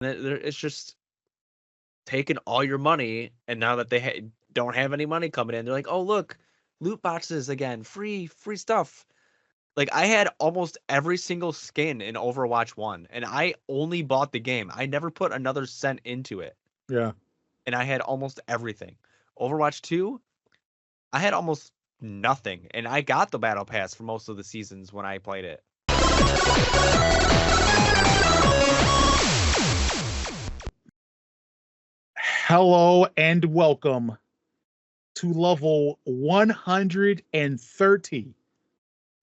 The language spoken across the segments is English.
It's just taking all your money, and now that they don't have any money coming in, they're like, "Oh, look, loot boxes again, free stuff." Like, I had almost every single skin in Overwatch 1, and I only bought the game. I never put another cent into it, Yeah. and I had almost everything. Overwatch 2, I had almost nothing, and I got the battle pass for most of the seasons when I played it. Hello and welcome to level 130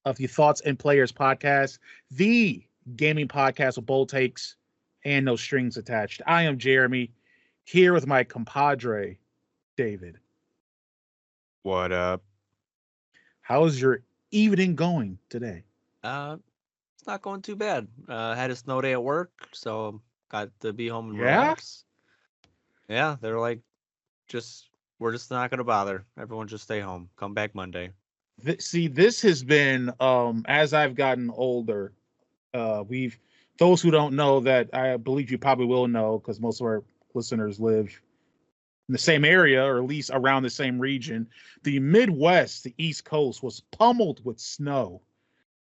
of the Thoughts and Players podcast, the gaming podcast with bold takes and no strings attached. I am Jeremy, here with my compadre, David. What up? How's your evening going today? It's not going too bad. Had a snow day at work, so got to be home and Yeah? relax. Yeah, they're like, we're just not gonna bother. Everyone just stay home. Come back Monday. See, this has been, as I've gotten older, we've, those who don't know that, I believe you probably will know because most of our listeners live in the same area or at least around the same region. The Midwest, the East Coast, was pummeled with snow.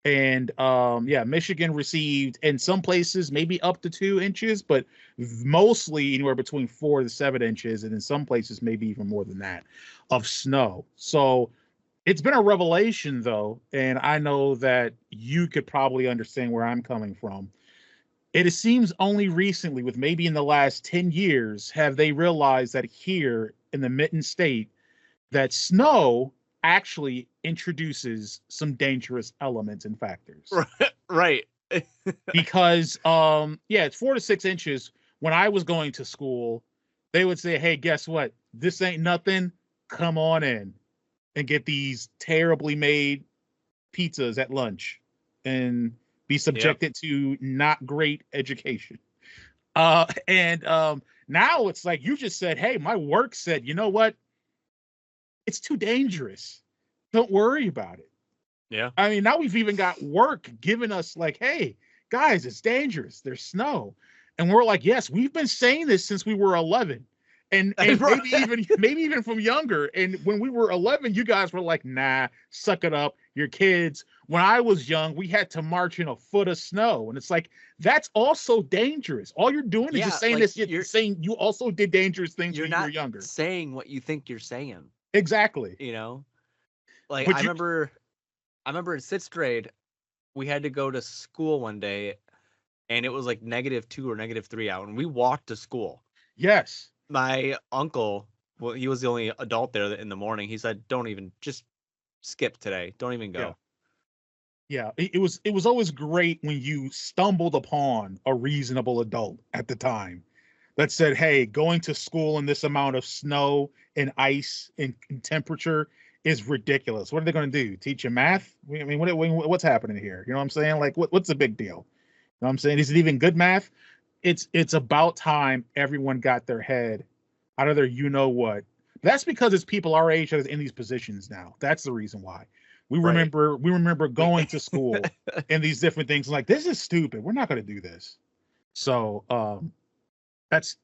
And yeah, Michigan received in some places maybe up to 2 inches, but mostly anywhere between 4 to 7 inches, and in some places maybe even more than that of snow. So it's been a revelation, though, and I know that you could probably understand where I'm coming from. It seems only recently, with maybe in the last 10 years, have they realized that here in the Mitten State, that snow actually introduces some dangerous elements and factors. Right. Because yeah, it's 4 to 6 inches. When I was going to school, they would say, hey, guess what? This ain't nothing. Come on in and get these terribly made pizzas at lunch and be Yep. subjected to not great education. And now it's like you just said, hey, my work said, you know what? It's too dangerous. Don't worry about it. Yeah. I mean, now we've even got work giving us like, hey, guys, it's dangerous. There's snow. And we're like, yes, we've been saying this since we were 11. And maybe even from younger. And when we were 11, you guys were like, nah, suck it up. You're kids. When I was young, we had to march in a foot of snow. And it's like, that's also dangerous. All you're doing is just Yeah, saying like this, you're saying you also did dangerous things you're when you were not younger. saying what you think you're saying, Exactly. you know? Like, But you I remember in 6th grade, we had to go to school one day, and it was like -2 or -3 out, and we walked to school. yes. My uncle, well, he was the only adult there in the morning. He said, "Don't even, just skip today. Don't even Yeah. go." Yeah, it was always great when you stumbled upon a reasonable adult at the time that said, "Hey, going to school in this amount of snow and ice and temperature is ridiculous. What are they going to do? Teach you math? I mean, what's happening here? You know what I'm saying? Like, what's the big deal? You know what I'm saying? Is it even good math? It's about time everyone got their head out of their you know what. That's because it's people our age that is in these positions now. That's the reason why. We Right. remember we remember We going to school and these different things like this is stupid. We're not going to do this. So that's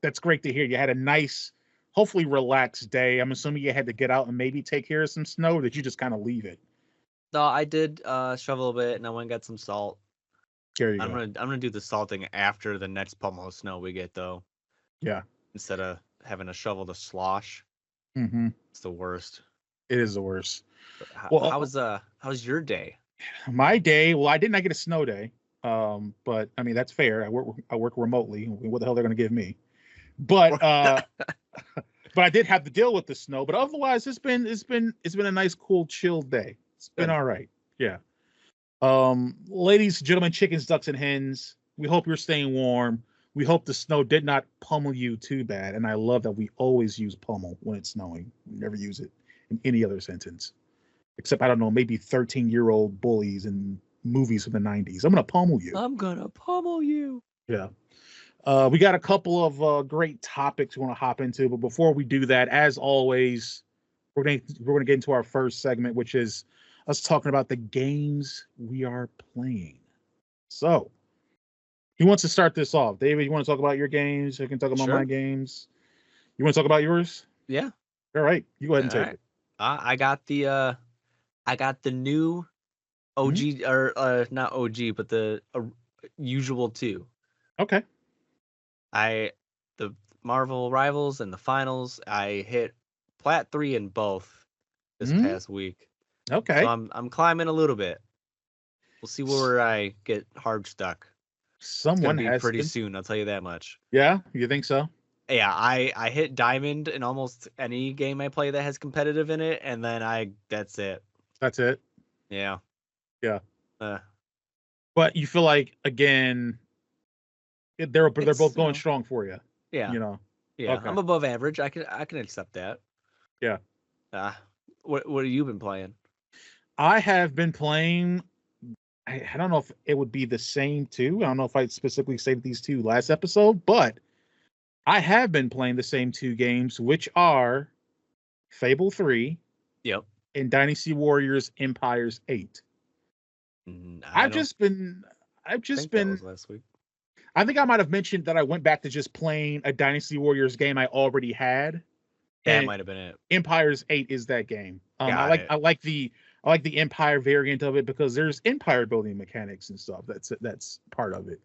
that's great to hear. You had a nice, hopefully relaxed day. I'm assuming you had to get out and maybe take care of some snow. Or did you just kind of leave it? No, I did shovel a bit, and I went and got some salt. There you I'm go. gonna do the salting after the next pummel of snow we get, though, Yeah. instead of having to shovel the slosh. Mm-hmm. It's the worst. It is the worst. But Well, how's your day? my day, well, I did not get a snow day. But I mean that's fair. I work remotely. What the hell they're going to give me? But but I did have to deal with the snow. But otherwise, it's been a nice, cool, chill day. It's been Good. all right. Yeah. Ladies, gentlemen, chickens, ducks, and hens. We hope you're staying warm. We hope the snow did not pummel you too bad. And I love that we always use pummel when it's snowing. We never use it in any other sentence, except I don't know, maybe 13-year-old bullies in movies from the 90s. I'm gonna pummel you. I'm gonna pummel you. Yeah. We got a couple of great topics we want to hop into, but before we do that, as always, we're gonna get into our first segment, which is us talking about the games we are playing. So, He wants to start this off. David, you want to talk about your games? I can talk about my Sure. games. You want to talk about yours? Yeah. All right, you go ahead All and take right. it. I got the new Mhm. OG, or not OG, but the usual two. Okay. I the Marvel Rivals and the finals. I hit plat 3 in both this Mhm. past week. So Okay. I'm climbing a little bit. We'll see S- where I get hard stuck. It's gonna Someone be has pretty been. soon, I'll tell you that much. Yeah, you think so? Yeah, I hit diamond in almost any game I play that has competitive in it, and then that's it. That's it. Yeah. Yeah. Uh, But you feel like again, they're it's both going strong for you. yeah, You know. yeah. Okay. I'm above average. I can accept that. Yeah. Uh, what have you been playing? I have been playing. I don't know if it would be the same two. I don't know if I specifically saved these two last episode, but I have been playing the same two games, which are Fable 3 Yep. and Dynasty Warriors Empires 8. I I've don't just been I've just think that been was last week. I think I might have mentioned that I went back to just playing a Dynasty Warriors game I already had, That and might have been it. Empires 8 is that game. I Got like it. I like the Empire variant of it because there's empire building mechanics and stuff. That's part of it.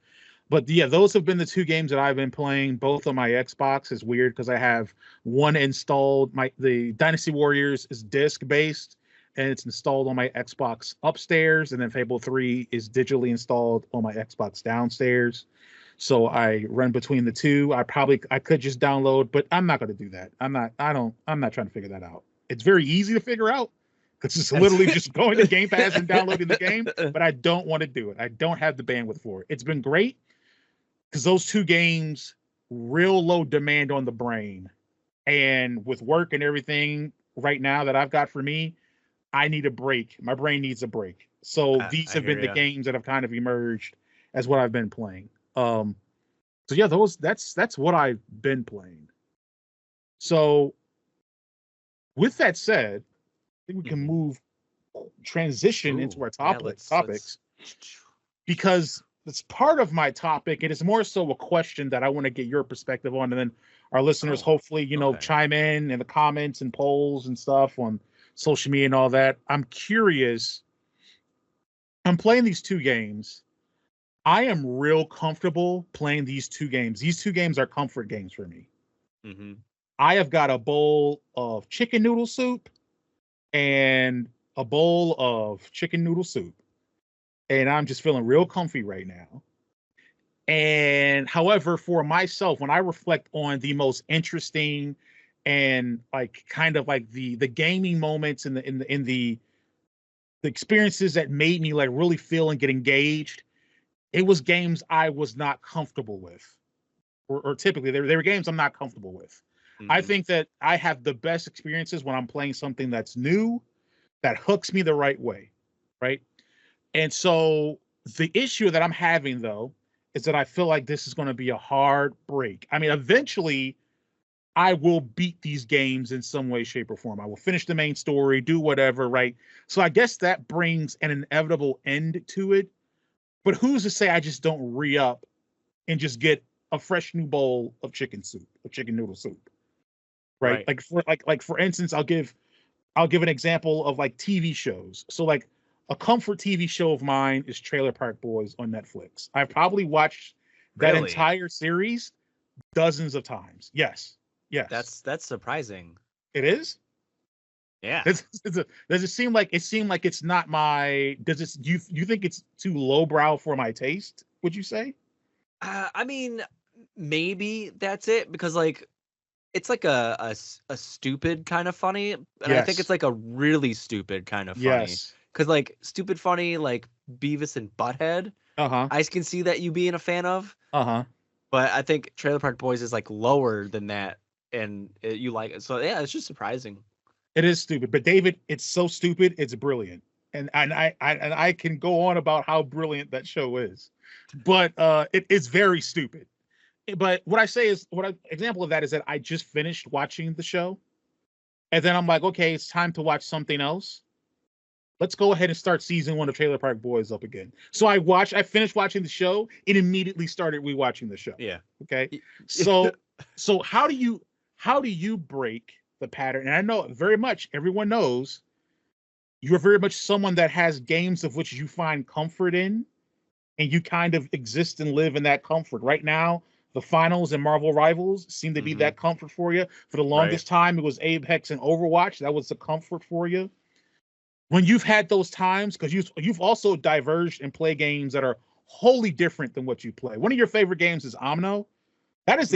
But yeah, those have been the two games that I've been playing. Both on my Xbox. Is weird because I have one installed. The Dynasty Warriors is disc based, and it's installed on my Xbox upstairs, and then Fable 3 is digitally installed on my Xbox downstairs. So I run between the two. I could just download, but I'm not going to do that. I'm not trying to figure that out. It's very easy to figure out because it's literally just going to Game Pass and downloading the game, but I don't want to do it. I don't have the bandwidth for it. It's been great because those two games, real low demand on the brain. And with work and everything right now that I've got for me, I need a break. My brain needs a break. So these I have been hear the you. games that have kind of emerged as what I've been playing. Um, so yeah, that's what I've been playing. So with that said, I think we can Hmm. move transition into Ooh, our yeah. topics because it's part of my topic. It is more so a question that I want to get your perspective on, and then our listeners Oh, hopefully okay. chime in the comments and polls and stuff on social media and all that. I'm curious. I'm playing these two games. I am real comfortable playing these two games. These two games are comfort games for me. Hmm. I have got a bowl of chicken noodle soup and a bowl of chicken noodle soup, and I'm just feeling real comfy right now. And however, for myself, when I reflect on the most interesting and like kind of like the gaming moments and the experiences that made me like really feel and get engaged, it was games I was not comfortable with, or typically they were games I'm not comfortable with. I Hmm. think that I have the best experiences when I'm playing something that's new that hooks me the right way, right? And so the issue that I'm having though is that I feel like this is going to be a hard break. I mean, eventually I will beat these games in some way, shape, or form. I will finish the main story, do whatever, right? So I guess that brings an inevitable end to it. But who's to say I just don't re up and just get a fresh new bowl of chicken soup, of chicken noodle soup, right? Right. Like for instance, I'll give an example of like TV shows. So like a comfort TV show of mine is Trailer Park Boys on Netflix. I've probably watched that Really? entire series dozens of times. Yes. Yes. That's surprising. It is. Yeah. Does it seem like it's not my does it you think it's too lowbrow for my taste, would you say? I mean, maybe that's it because like it's like a stupid kind of funny, and I think Yes. it's like a really stupid kind of funny. Yes. Because like stupid funny like Beavis and Butthead, Uh-huh. I can see that you being a fan of, Uh-huh. but I think Trailer Park Boys is like lower than that, and you like it. So yeah, it's just surprising. It is stupid, but David, it's so stupid, it's brilliant. And I can go on about how brilliant that show is. But it's very stupid. But what I say is example of that is that I just finished watching the show and then I'm like, okay, it's time to watch something else. let's go ahead and start season 1 of Trailer Park Boys up again. So I finished watching the show and immediately started rewatching the show. Yeah. Okay. So how do you break the pattern? And I know very much everyone knows you're very much someone that has games of which you find comfort in, and you kind of exist and live in that comfort. Right now, the finals and Marvel Rivals seem to be that comfort for you. For the longest time, it was Apex and Overwatch. That was the comfort for you. When you've had those times, because you've also diverged and play games that are wholly different than what you play. One of your favorite games is Omno. That is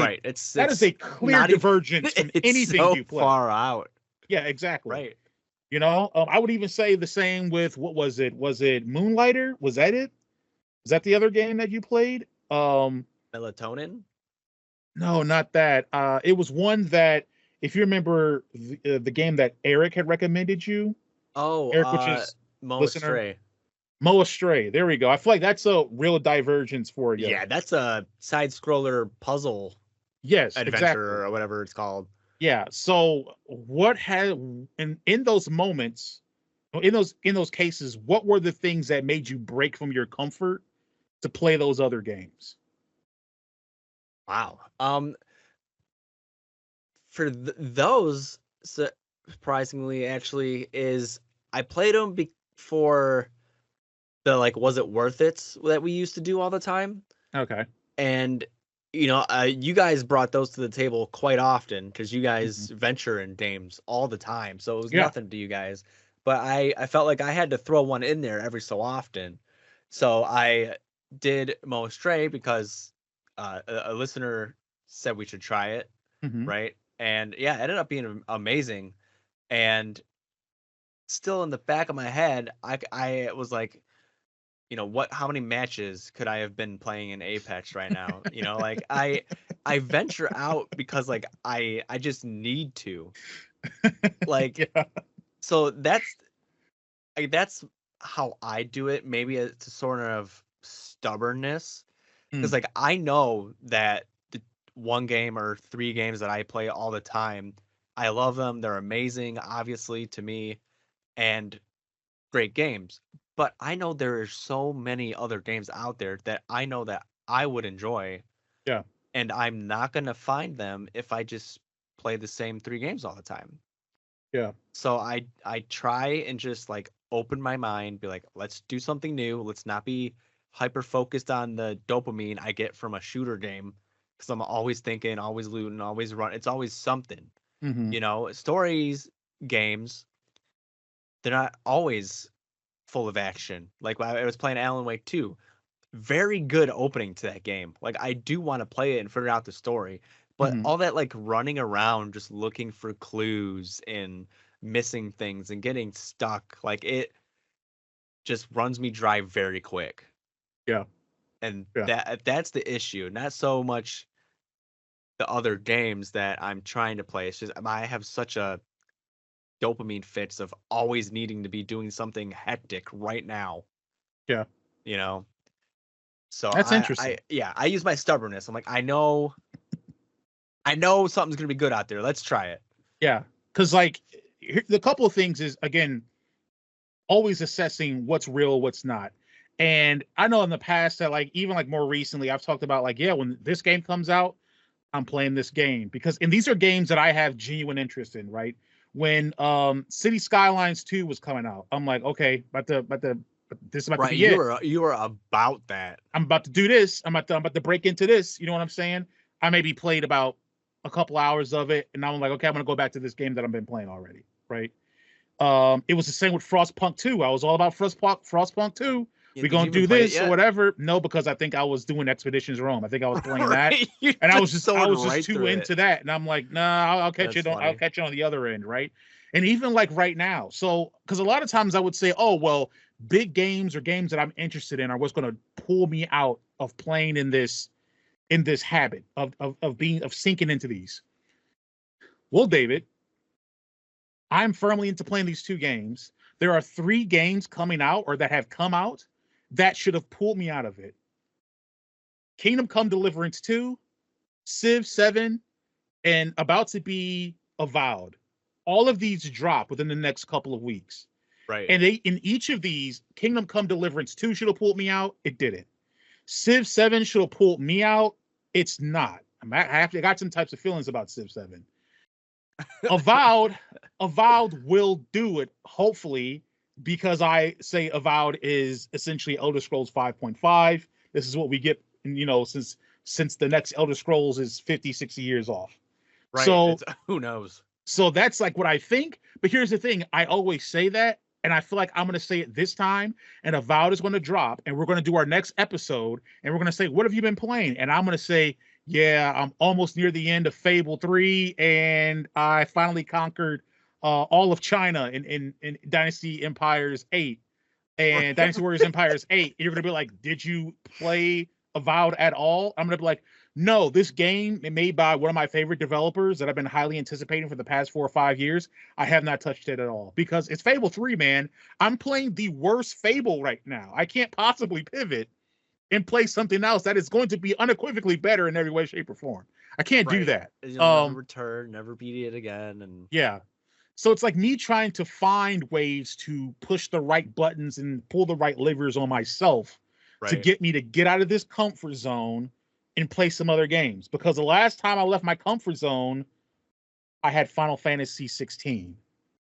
a clear divergence from anything so you play. Far out. Yeah, exactly. Right. You know, I would even say the same with, what was it? Was it Moonlighter? Was that it? Is that the other game that you played? Melatonin? No, not that. It was one that, if you remember the game that Eric had recommended you. Oh, Eric, which is Mo listener. Astray. Mo Astray. There we go. I feel like that's a real divergence for you. Yeah, that's a side scroller puzzle. Yes, adventure exactly. or whatever it's called. Yeah. So what had in those moments, in those cases, what were the things that made you break from your comfort to play those other games? Wow. For those, surprisingly, actually, is I played them for the, like, was it worth it that we used to do all the time. Okay. And you guys brought those to the table quite often because you guys venture in games all the time, so it was nothing to you guys. But I felt like I had to throw one in there every so often, so I did Mo Stray because a listener said we should try it, right? And yeah, it ended up being amazing. And still in the back of my head, I was like, how many matches could I have been playing in Apex right now? Like I venture out because, like, I just need to. Like, so that's how I do it. Maybe it's a sort of stubbornness, because like I know that the one game or 3 games that I play all the time, I love them. They're amazing, obviously, to me, and great games. But I know there are so many other games out there that I know that I would enjoy. Yeah. And I'm not going to find them if I just play the same 3 games all the time. Yeah. So I try and just, like, open my mind, be like, let's do something new. Let's not be hyper focused on the dopamine I get from a shooter game, because I'm always thinking, always looting, always run. It's always something. Stories games, they're not always full of action. Like, I was playing Alan Wake 2. Very good opening to that game. Like, I do want to play it and figure out the story. But all that, like, running around just looking for clues and missing things and getting stuck, like, it just runs me dry very quick. Yeah. And that's the issue. Not so much the other games that I'm trying to play. It's just I have such a dopamine fix of always needing to be doing something hectic right now. Yeah. So that's interesting. I use my stubbornness. I'm like, I know something's gonna be good out there. Let's try it. Yeah, because, like, the couple of things is, again, always assessing what's real, what's not. And I know in the past that, like, even like more recently, I've talked about, like, when this game comes out, I'm playing this game, and these are games that I have genuine interest in, right? When City Skylines 2 was coming out, I'm like, okay, this is about to be it. You were about that. I'm about to do this. I'm about to break into this. You know what I'm saying? I maybe played about a couple hours of it, and now I'm like, okay, I'm gonna go back to this game that I've been playing already, right? It was the same with Frostpunk 2. I was all about Frostpunk 2. We're gonna do this or whatever. No, because I think I was doing Expeditions Rome. I think I was playing that, and I was just too into that. And I'm like, nah, I'll catch it. I'll catch it on the other end, right? And even like right now, so because a lot of times I would say, oh well, big games or games that I'm interested in are what's gonna pull me out of playing in this habit of sinking into these. Well, David, I'm firmly into playing these 2 games. There are 3 games coming out or that have come out that should have pulled me out of it. Kingdom Come Deliverance 2, Civ 7, and about to be Avowed. All of these drop within the next couple of weeks. Right. And they in each of these, Kingdom Come Deliverance 2 should have pulled me out. It didn't. Civ 7 should have pulled me out. It's not. I got some types of feelings about Civ 7. Avowed, Avowed will do it, hopefully, because I say Avowed is essentially Elder Scrolls 5.5. This is what we get, since the next Elder Scrolls is 50, 60 years off. Right. So Who knows? so that's like what I think. But here's the thing. I always say that, and I feel like I'm going to say it this time, and Avowed is going to drop, and we're going to do our next episode, and we're going to say, what have you been playing? And I'm going to say, yeah, I'm almost near the end of Fable 3, and I finally conquered all of China in Dynasty Empires 8 and Dynasty Warriors Empires 8. And you're going to be like, did you play Avowed at all? I'm going to be like, no, this game made by one of my favorite developers that I've been highly anticipating for the past 4 or 5 years. I have not touched it at all because it's Fable 3, man. I'm playing the worst Fable right now. I can't possibly pivot and play something else that is going to be unequivocally better in every way, shape, or form. I can't do that. You'll never return, never beat it again. And yeah. So it's like me trying to find ways to push the right buttons and pull the right levers on myself to get me to get out of this comfort zone and play some other games. Because the last time I left my comfort zone, I had Final Fantasy 16.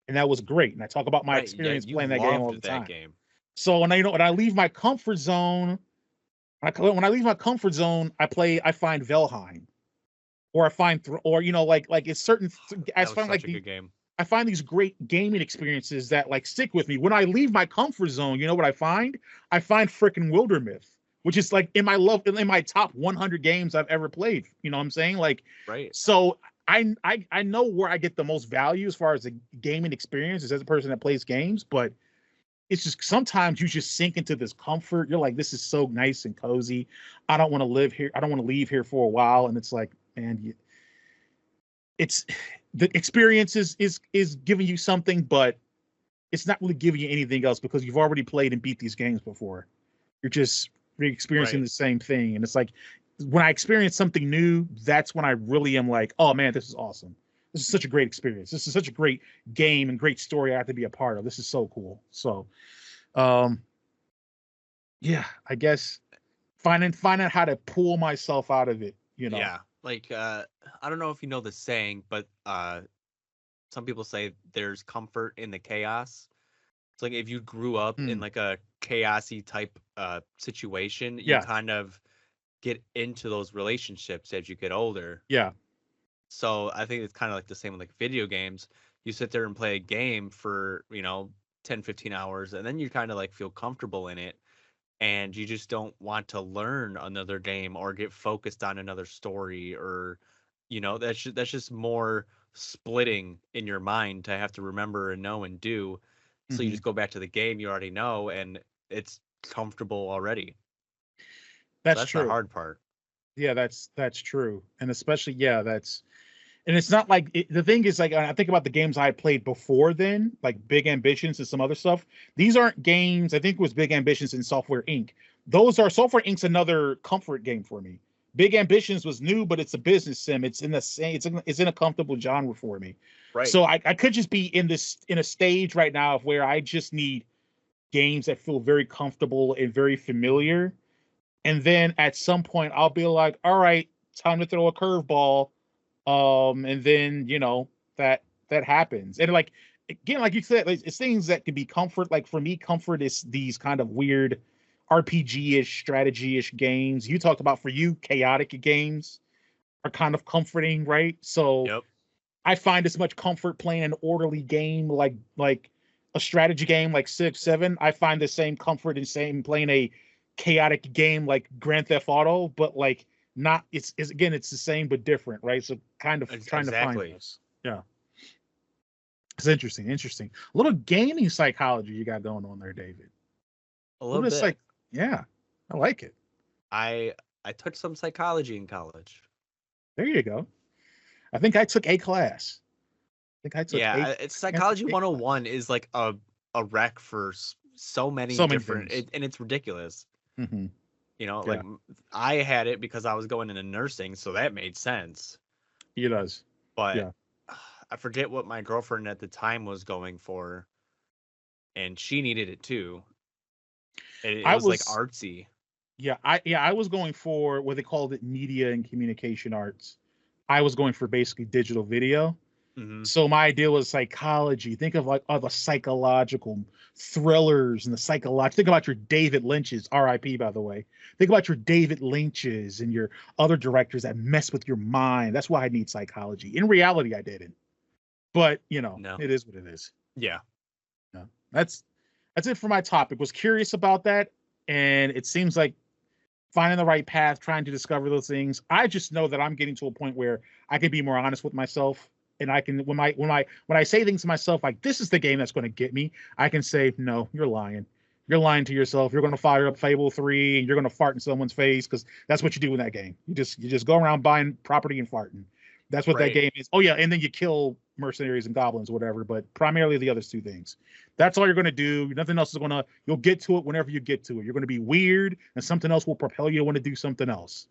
And that was great. And I talk about my experience playing that game all the time. So when I leave my comfort zone, I find Valheim. Or I find it's certain I find like a good game. I find these great gaming experiences that like stick with me. When I leave my comfort zone, you know what I find? I find freaking Wildermyth, which is like in my top 100 games I've ever played. You know what I'm saying? Like, right. So I know where I get the most value as far as the gaming experience as a person that plays games, but it's just sometimes you just sink into this comfort. You're like, this is so nice and cozy. I don't want to live here. I don't want to leave here for a while. And it's like, man, it's the experience is giving you something, but it's not really giving you anything else because you've already played and beat these games before. You're just experiencing the same thing. And it's like when I experience something new, that's when I really am like, oh man, this is awesome. This is such a great experience. This is such a great game and great story I have to be a part of. This is so cool. So yeah, I guess finding how to pull myself out of it, Yeah. Like I don't know if you know the saying, but some people say there's comfort in the chaos. It's like if you grew up in like a chaosy type situation, you kind of get into those relationships as you get older. Yeah. So I think it's kind of like the same with like video games. You sit there and play a game for, 10, 15 hours, and then you kind of like feel comfortable in it. And you just don't want to learn another game or get focused on another story or, that's just more splitting in your mind to have to remember and know and do. So you just go back to the game you already know, and it's comfortable already. That's true. The hard part. Yeah, that's true. And especially, and it's not like the thing is like I think about the games I played before then, like Big Ambitions and some other stuff. These aren't games. I think it was Big Ambitions and Software Inc. Software Inc.'s another comfort game for me. Big Ambitions was new, but it's a business sim. It's in the same. It's in a comfortable genre for me. Right. So I could just be in a stage right now of where I just need games that feel very comfortable and very familiar. And then at some point I'll be like, all right, time to throw a curveball. And then that happens, and like again, like you said, it's things that can be comfort. Like for me, comfort is these kind of weird RPG-ish, strategy-ish games. You talked about for you, chaotic games are kind of comforting, right? So I find as much comfort playing an orderly game like a strategy game like Civ 7. I find the same comfort in playing a chaotic game like Grand Theft Auto, but like not it's the same but different, right? So kind of trying to find those. Yeah. It's interesting. A little gaming psychology you got going on there, David. A little bit. Yeah, I like it. I took some psychology in college. There you go. I think I took a class. It's Psychology 101 is like a rec for so many different and it's ridiculous. Mm-hmm. Like I had it because I was going into nursing, so that made sense. It does. But I forget what my girlfriend at the time was going for. and she needed it too. And it I was like was artsy. I was going for what they called it media and communication arts. I was going for basically digital video. Mm-hmm. So my idea was psychology. Think of like all the psychological thrillers and the psychological. Think about your David Lynch's, R.I.P. by the way. Think about your David Lynch's and your other directors that mess with your mind. That's why I need psychology. In reality, I didn't. But No. it is what it is. Yeah. Yeah. That's it for my topic. Was curious about that, and it seems like finding the right path, trying to discover those things. I just know that I'm getting to a point where I can be more honest with myself, and I can when I say things to myself like this is the game that's going to get me, I can say no, you're lying. You're lying to yourself. You're going to fire up Fable 3 and you're going to fart in someone's face because that's what you do in that game. You just go around buying property and farting. That's what that game is. Oh yeah, and then you kill mercenaries and goblins or whatever, but primarily the other two things. That's all you're going to do. Nothing else is going to, you'll get to it whenever you get to it. You're going to be weird and something else will propel you to want to do something else.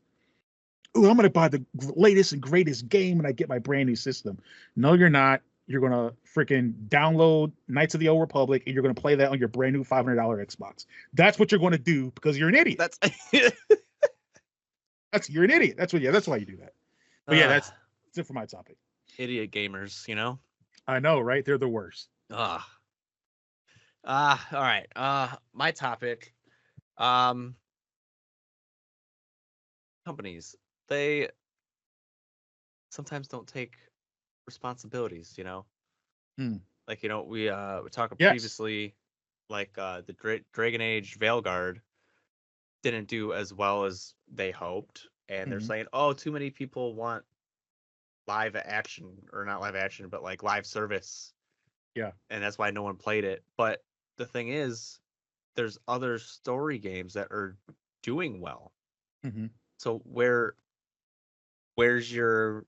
Oh, I'm going to buy the latest and greatest game when I get my brand new system. No, you're not. You're going to freaking download Knights of the Old Republic and you're going to play that on your brand new $500 Xbox. That's what you're going to do because you're an idiot. You're an idiot. That's why you do that. But yeah, that's it for my topic. Idiot gamers, you know? I know, right? They're the worst. All right. My topic. Companies, they sometimes don't take responsibilities, you know? Like, we talked previously, like the Dragon Age Veilguard didn't do as well as they hoped. And they're saying, oh, too many people want live action, or not live action, but like live service. Yeah. And that's why no one played it. But the thing is, there's other story games that are doing well. So where's your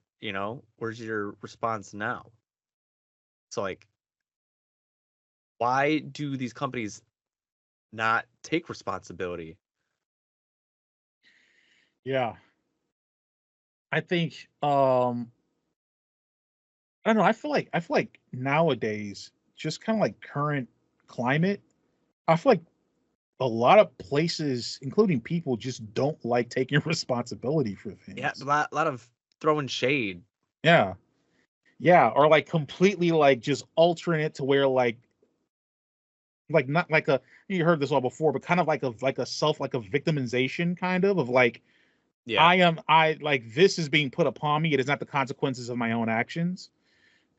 response now? So like, why do these companies not take responsibility? Yeah. I think I don't know. I feel like nowadays, just kind of like current climate, I feel like a lot of places, including people, just don't like taking responsibility for things. Yeah, a lot of throwing shade. Yeah. Yeah, or like completely like just altering it to where like not like a, you heard this all before, but kind of like a victimization kind of like, yeah, I like this is being put upon me. It is not the consequences of my own actions.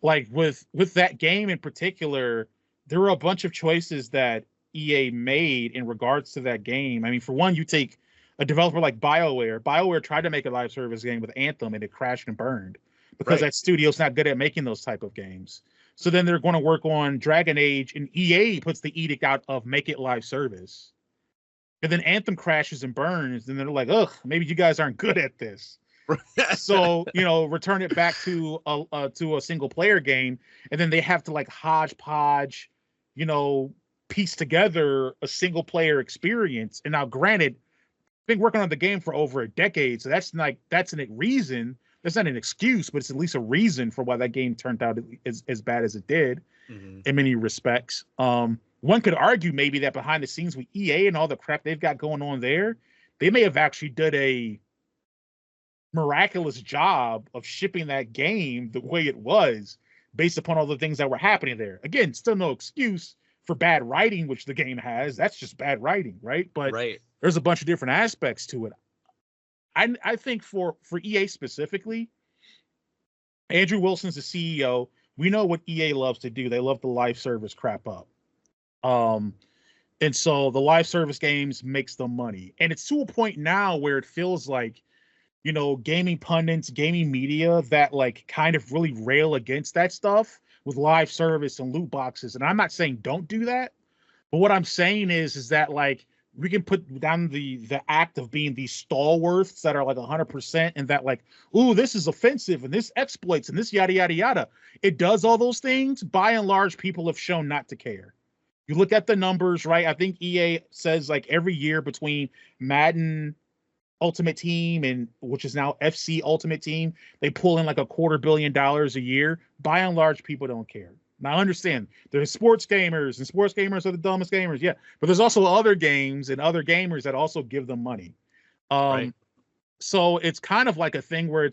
Like with that game in particular, there were a bunch of choices that EA made in regards to that game. I mean, for one, you take a developer like BioWare. BioWare tried to make a live service game with Anthem and it crashed and burned because that studio's not good at making those type of games. So then they're going to work on Dragon Age, and EA puts the edict out of make it live service. And then Anthem crashes and burns, and they're like, ugh, maybe you guys aren't good at this. So, return it back to a single player game, and then they have to like hodgepodge, piece together a single player experience. And now, granted, I've been working on the game for over a decade, so that's a reason. That's not an excuse, but it's at least a reason for why that game turned out as bad as it did in many respects. One could argue maybe that behind the scenes with EA and all the crap they've got going on there, they may have actually did a miraculous job of shipping that game the way it was based upon all the things that were happening there. Again, still no excuse for bad writing, which the game has. That's just bad writing, right? But there's a bunch of different aspects to it. I think for EA specifically, Andrew Wilson's the CEO. We know what EA loves to do. They love the live service crap up. And so the live service games makes them money. And it's to a point now where it feels like, gaming pundits, gaming media that like kind of really rail against that stuff with live service and loot boxes. And I'm not saying don't do that, but what I'm saying is that like we can put down the act of being these stalwarts that are like 100% and that like, ooh, this is offensive and this exploits and this yada yada yada. It does all those things. By and large, people have shown not to care. You look at the numbers, right? I think EA says like every year between Madden Ultimate Team and which is now FC Ultimate Team, they pull in like $250 million a year. By and large, people don't care. Now I understand there's sports gamers, and sports gamers are the dumbest gamers. Yeah, but there's also other games and other gamers that also give them money. Right. So it's kind of like a thing where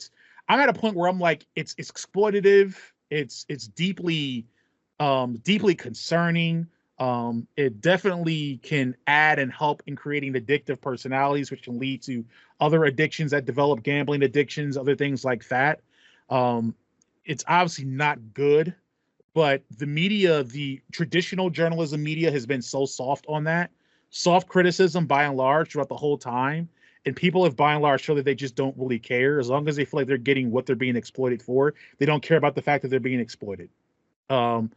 I'm at a point where I'm like, it's exploitative. It's deeply concerning. It definitely can add and help in creating addictive personalities, which can lead to other addictions that develop, gambling addictions, other things like that. It's obviously not good, but the media, the traditional journalism media, has been so soft on that, soft criticism by and large throughout the whole time. And people have by and large shown that they just don't really care. As long as they feel like they're getting what they're being exploited for, they don't care about the fact that they're being exploited. Um,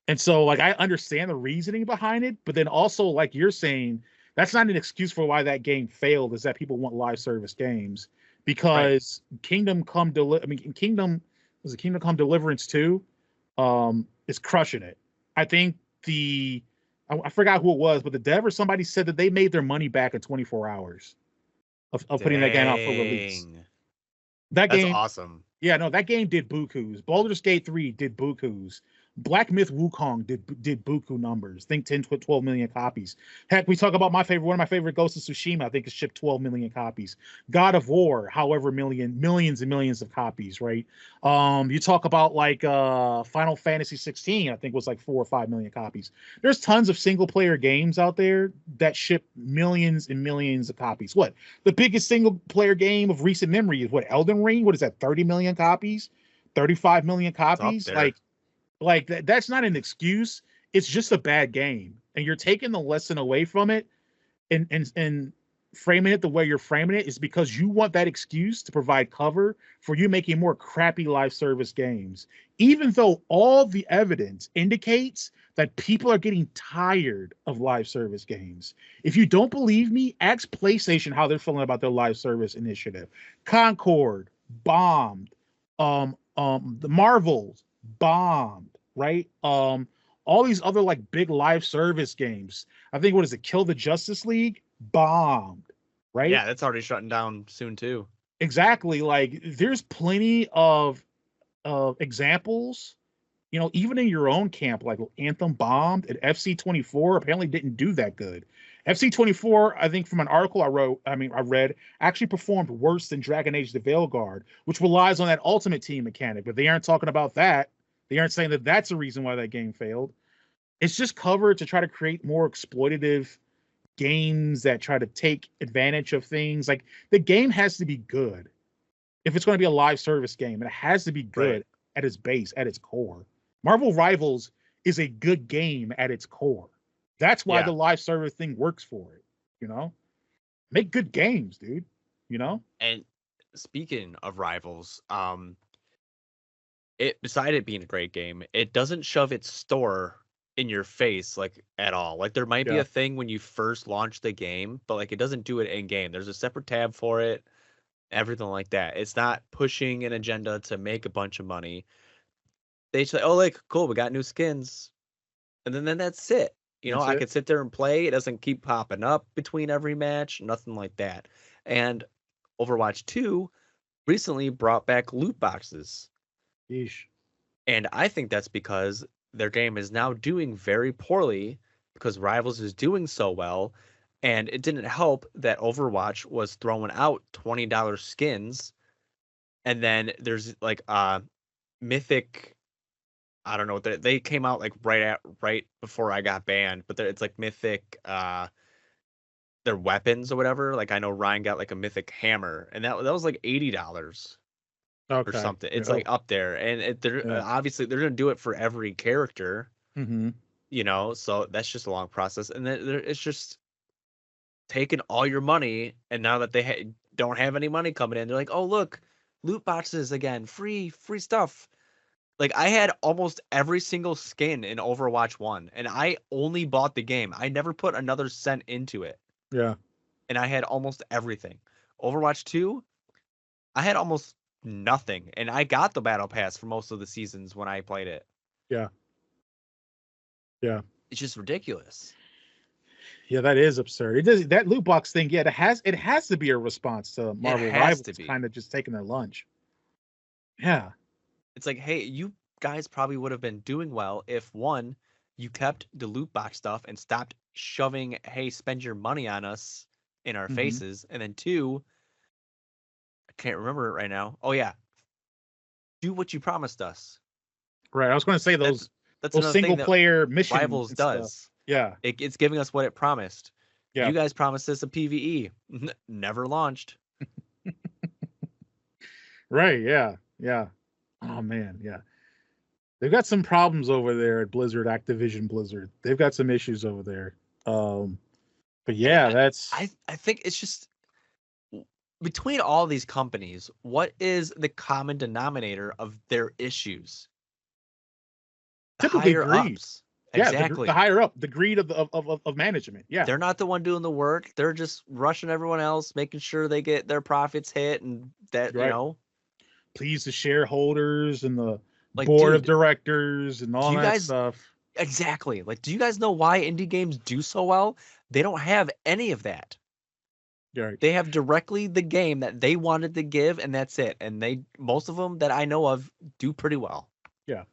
and so, like, I understand the reasoning behind it, but then also, like you're saying, that's not an excuse for why that game failed. Is that people want live service games because Kingdom was it Kingdom Come Deliverance 2 is crushing it. I think I forgot who it was, but the dev or somebody said that they made their money back in 24 hours of putting that game out for release. That That's game, awesome. yeah, no, that game did bukus. Baldur's Gate 3 did bukus. Black Myth Wukong did buku numbers. Think 10 to 12 million copies. Heck, we talk about one of my favorite Ghost of Tsushima. I think it shipped 12 million copies. God of War, however millions and millions of copies, right? You talk about like Final Fantasy 16, I think was like 4 or 5 million copies. There's tons of single player games out there that ship millions and millions of copies. What? The biggest single player game of recent memory is what? Elden Ring? What is that? 30 million copies? 35 million copies? Like that's not an excuse. It's just a bad game, and you're taking the lesson away from it, and framing it the way you're framing it is because you want that excuse to provide cover for you making more crappy live service games, even though all the evidence indicates that people are getting tired of live service games. If you don't believe me, ask PlayStation how they're feeling about their live service initiative. Concord bombed. The Marvels bombed, right? All these other like big live service games. I think what is it? Kill the Justice League bombed, right? Yeah, that's already shutting down soon too. Exactly. Like there's plenty of examples, even in your own camp, like Anthem bombed and FC24 apparently didn't do that good. FC24, I think from an article I read, actually performed worse than Dragon Age the Veilguard, which relies on that ultimate team mechanic, but they aren't talking about that. They aren't saying that that's the reason why that game failed. It's just covered to try to create more exploitative games that try to take advantage of things. Like the game has to be good. If it's going to be a live service game, it has to be good Right. at its base, at its core. Marvel Rivals is a good game at its core. That's why the live service thing works for it. Make good games, dude. And speaking of Rivals, beside it being a great game, it doesn't shove its store in your face like at all. Like there might be Yeah. a thing when you first launch the game, but like it doesn't do it in game. There's a separate tab for it, everything like that. It's not pushing an agenda to make a bunch of money. They say, "Oh, like cool, we got new skins," and then that's it. That's I it. could sit there and play. It doesn't keep popping up between every match, nothing like that. And Overwatch 2 recently brought back loot boxes. Yeesh. And I think that's because their game is now doing very poorly because Rivals is doing so well. And it didn't help that Overwatch was throwing out $20 skins. And then there's like Mythic. I don't know. They came out like right before I got banned, but it's like Mythic their weapons or whatever. Like I know Ryan got like a Mythic hammer, and that was like $80 or Okay. something. It's Yeah. like up there, and they're obviously they're gonna do it for every character, Mm-hmm. So that's just a long process, and then it's just taking all your money, and now that they don't have any money coming in, they're like, oh look, loot boxes again, free stuff. Like I had almost every single skin in Overwatch 1, and I only bought the game. I never put another cent into it, Yeah. and I had almost everything. Overwatch 2, I had almost nothing, and I got the battle pass for most of the seasons when I played it. Yeah. Yeah. It's just ridiculous. Yeah, that is absurd. It does that loot box thing. Yeah, it has to be a response to Marvel has Rivals to be. kind of just taking their lunch. Yeah. It's like, hey, you guys probably would have been doing well if, one, you kept the loot box stuff and stopped shoving, hey, spend your money on us in our Mm-hmm. faces. And then two, I can't remember it right now. Oh yeah, do what you promised us. Right. I was going to say That's that's those another thing single that player mission Rivals and stuff. does. Yeah. It's giving us what it promised. Yeah. You guys promised us a PvE. Never launched. Right. Yeah. Yeah. Oh man. Yeah. They've got some problems over there at Blizzard, Activision Blizzard. They've got some issues over there. But And yeah, that's I think it's just between all these companies, what is the common denominator of their issues? The typically higher greed. ups. Yeah, the Exactly. higher up, the greed of management. Yeah. They're not the one doing the work. They're just rushing everyone else, making sure they get their profits hit and that, Right. Please the shareholders and the like, board of dude, directors and do all you that guys stuff. exactly like do you guys know why indie games do so well? They don't have any of that. Right. They have directly the game that they wanted to give, and that's it. And they most of them that I know of do pretty well. Yeah.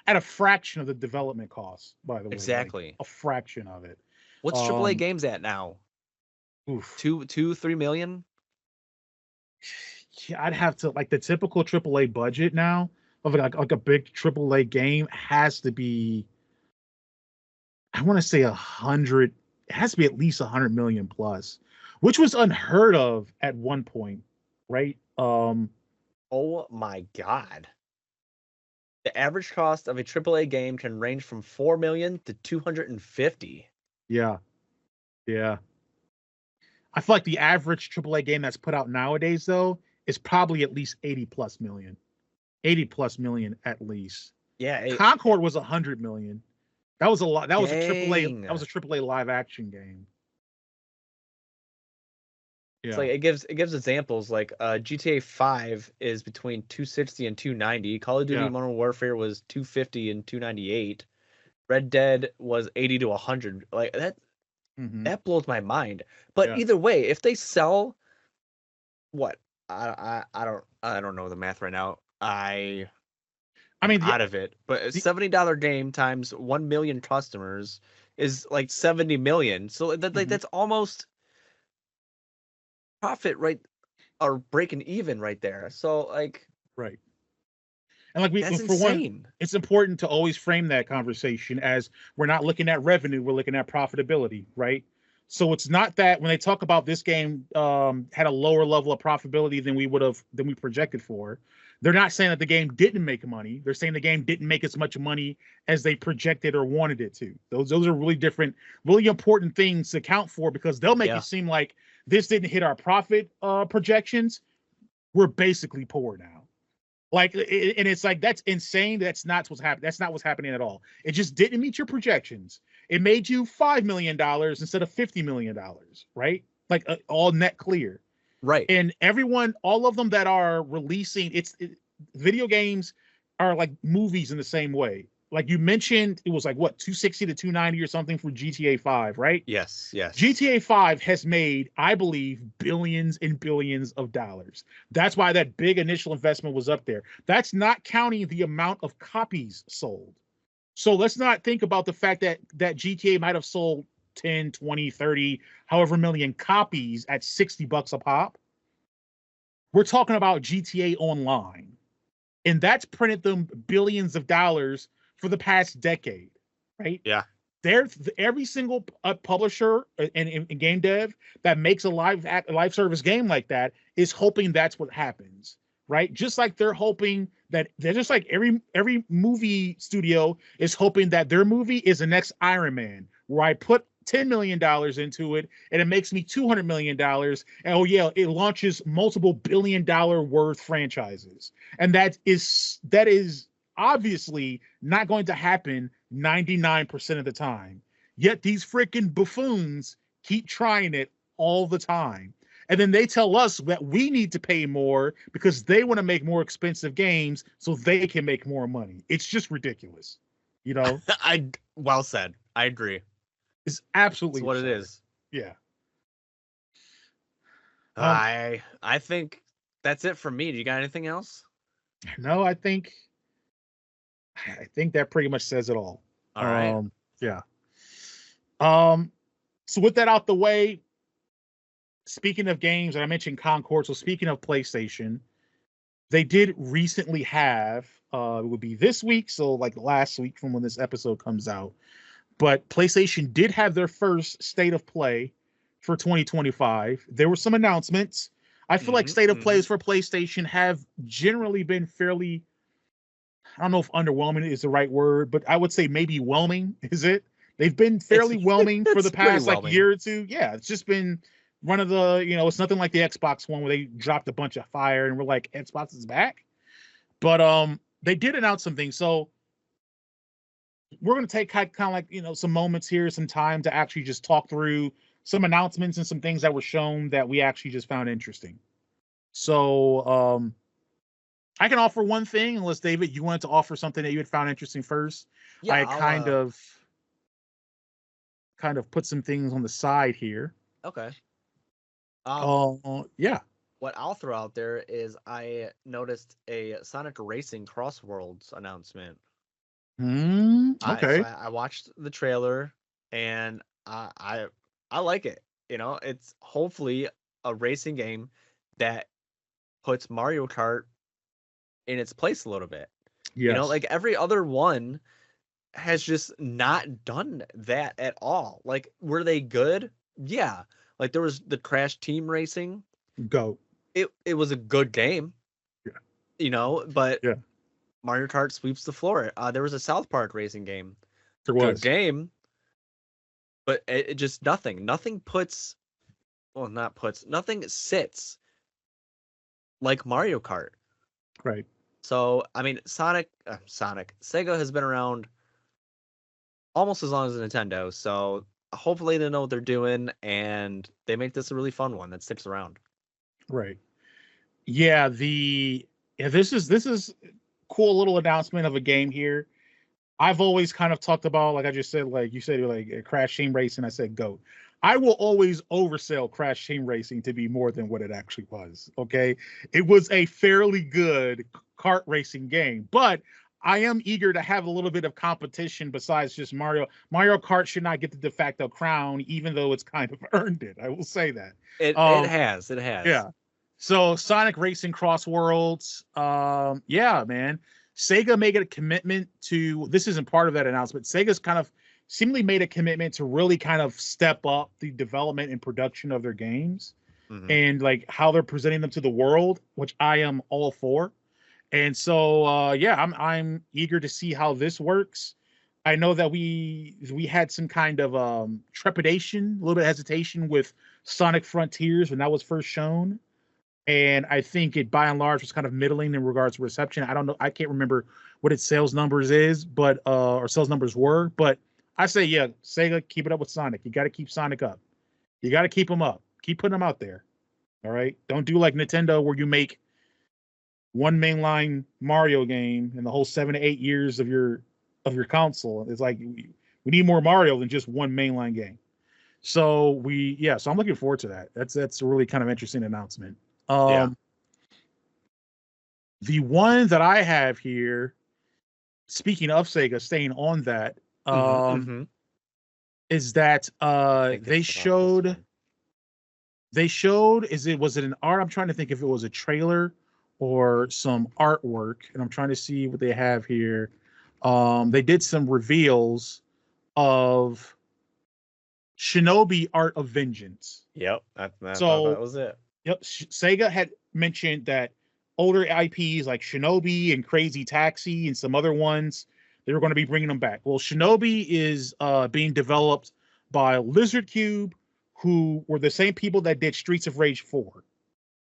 At a fraction of the development costs, by the way, like Exactly. a fraction of it. What's AAA Um, games at now? oof. 2, 3 million? Yeah, I'd have to like the typical AAA budget now of like a big AAA game has to be, I want to say 100. It has to be at least 100 million plus, which was unheard of at one point, right? Oh my god. The average cost of a AAA game can range from 4 million to 250. Yeah, yeah. I feel like the average AAA game that's put out nowadays though is probably at least 80 plus million, 80 plus million at least. Yeah, Concord was 100 million. That was a lot. That was a AAA. dang. That was a AAA live action game. It's Yeah. like it gives examples like GTA 5 is between 260 and 290. Call of Duty Yeah. Modern Warfare was 250 and 298. Red Dead was 80 to 100. Like Hmm. that blows my mind. But Yeah. either way, if they sell what I don't know the math right now. I I am mean, out of it. But a the $70 game times 1 million customers is like 70 million. So mhm, that's almost profit right or breaking even right there. So like right. And like we, that's for one, insane. it's important to always frame that conversation as we're not looking at revenue, we're looking at profitability, right? So it's not that when they talk about this game had a lower level of profitability than we projected for. They're not saying that the game didn't make money. They're saying the game didn't make as much money as they projected or wanted it to. Those are really different, really important things to account for because they'll make you Yeah. seem like this didn't hit our profit projections. We're basically poor now. Like, and it's like that's insane. That's not what's happening. That's not what's happening at all. It just didn't meet your projections. It made you $5 million instead of $50 million, right? Like all net clear. Right. And everyone, all of them that are releasing, video games are like movies in the same way. Like you mentioned, it was like what 260 to 290 or something for GTA 5, right? Yes. Yes. GTA 5 has made, I believe, billions and billions of dollars. That's why that big initial investment was up there. That's not counting the amount of copies sold. So let's not think about the fact that GTA might have sold 10, 20, 30, however million copies at $60 a pop. We're talking about GTA Online. And that's printed them billions of dollars for the past decade, right? Yeah. There, every single publisher and game dev that makes a live service game like that is hoping that's what happens, right? Just like they're hoping that they're just like every movie studio is hoping that their movie is the next Iron Man, where I put $10 million into it and it makes me $200 million, and oh yeah, it launches multiple $1 billion worth franchises, and that is obviously not going to happen 99% of the time. Yet these freaking buffoons keep trying it all the time. And then they tell us that we need to pay more because they want to make more expensive games so they can make more money. It's just ridiculous. You know, I well said. I agree. it's It's absolutely what it absurd. is. Yeah. Um, I think that's it for me. Do you got anything else? no, I think I think that pretty much says it all. All right. Yeah. So with that out the way, speaking of games, and I mentioned Concord. So speaking of PlayStation, they did recently have it would be this week, so like last week from when this episode comes out. But PlayStation did have their first state of play for 2025. There were some announcements. I feel like state of plays for PlayStation have generally been fairly, I don't know if underwhelming is the right word, but I would say maybe whelming. Is it? They've been fairly whelming for the It's pretty past like whelming. year or two. Yeah, it's just been one of the, it's nothing like the Xbox one where they dropped a bunch of fire and we're like, Xbox is back. But they did announce some things. So we're going to take kind of like, some moments here, some time to actually just talk through some announcements and some things that were shown that we actually just found interesting. So I can offer one thing, unless David, you wanted to offer something that you had found interesting first. Yeah, I I'll, kind of put some things on the side here. okay. Yeah. What I'll throw out there is I noticed a Sonic Racing Cross Worlds announcement. Okay. I watched the trailer and I like it. It's hopefully a racing game that puts Mario Kart in its place a little bit. Yes. Like every other one has just not done that at all. Like, were they good? Yeah. Like there was the Crash Team Racing. Go. It was a good game. Yeah. But yeah. Mario Kart sweeps the floor. There was a South Park racing game. There was. Good game. But it just nothing. Nothing sits like Mario Kart. Right. So, I mean, Sega has been around almost as long as Nintendo. So hopefully they know what they're doing and they make this a really fun one that sticks around. Right. Yeah. This is cool little announcement of a game here. I've always kind of talked about, like I just said, like you said, like Crash Team Racing. I said GOAT. I will always oversell Crash Team Racing to be more than what it actually was. Okay, it was a fairly good kart racing game, but I am eager to have a little bit of competition besides just Mario. Mario Kart should not get the de facto crown, even though it's kind of earned it. I will say that. It has. Yeah. So Sonic Racing Cross Worlds. Yeah, man. Sega made a commitment to, this isn't part of that announcement. Sega's kind of seemingly made a commitment to really kind of step up the development and production of their games and like how they're presenting them to the world, which I am all for. And so yeah, I'm eager to see how this works. I know that we had some kind of trepidation, a little bit of hesitation with Sonic Frontiers when that was first shown. And I think it by and large was kind of middling in regards to reception. I don't know. I can't remember what its sales numbers is, but or sales numbers were. But I say, yeah, Sega, keep it up with Sonic. You got to keep Sonic up. You got to keep them up. Keep putting them out there. All right. Don't do like Nintendo where you make one mainline Mario game in the whole 7 to 8 years of your console. It's like we need more Mario than just one mainline game. So so I'm looking forward to that. That's a really kind of interesting announcement. Yeah. The one that I have here, speaking of Sega, staying on that, is that they showed, was it an art? I'm trying to think if it was a trailer or some artwork, and I'm trying to see what they have here. They did some reveals of Shinobi Art of Vengeance. Yep, that was it. Yep, Sega had mentioned that older IPs like Shinobi and Crazy Taxi and some other ones, they were going to be bringing them back. Well, Shinobi is being developed by Lizard Cube, who were the same people that did Streets of Rage 4.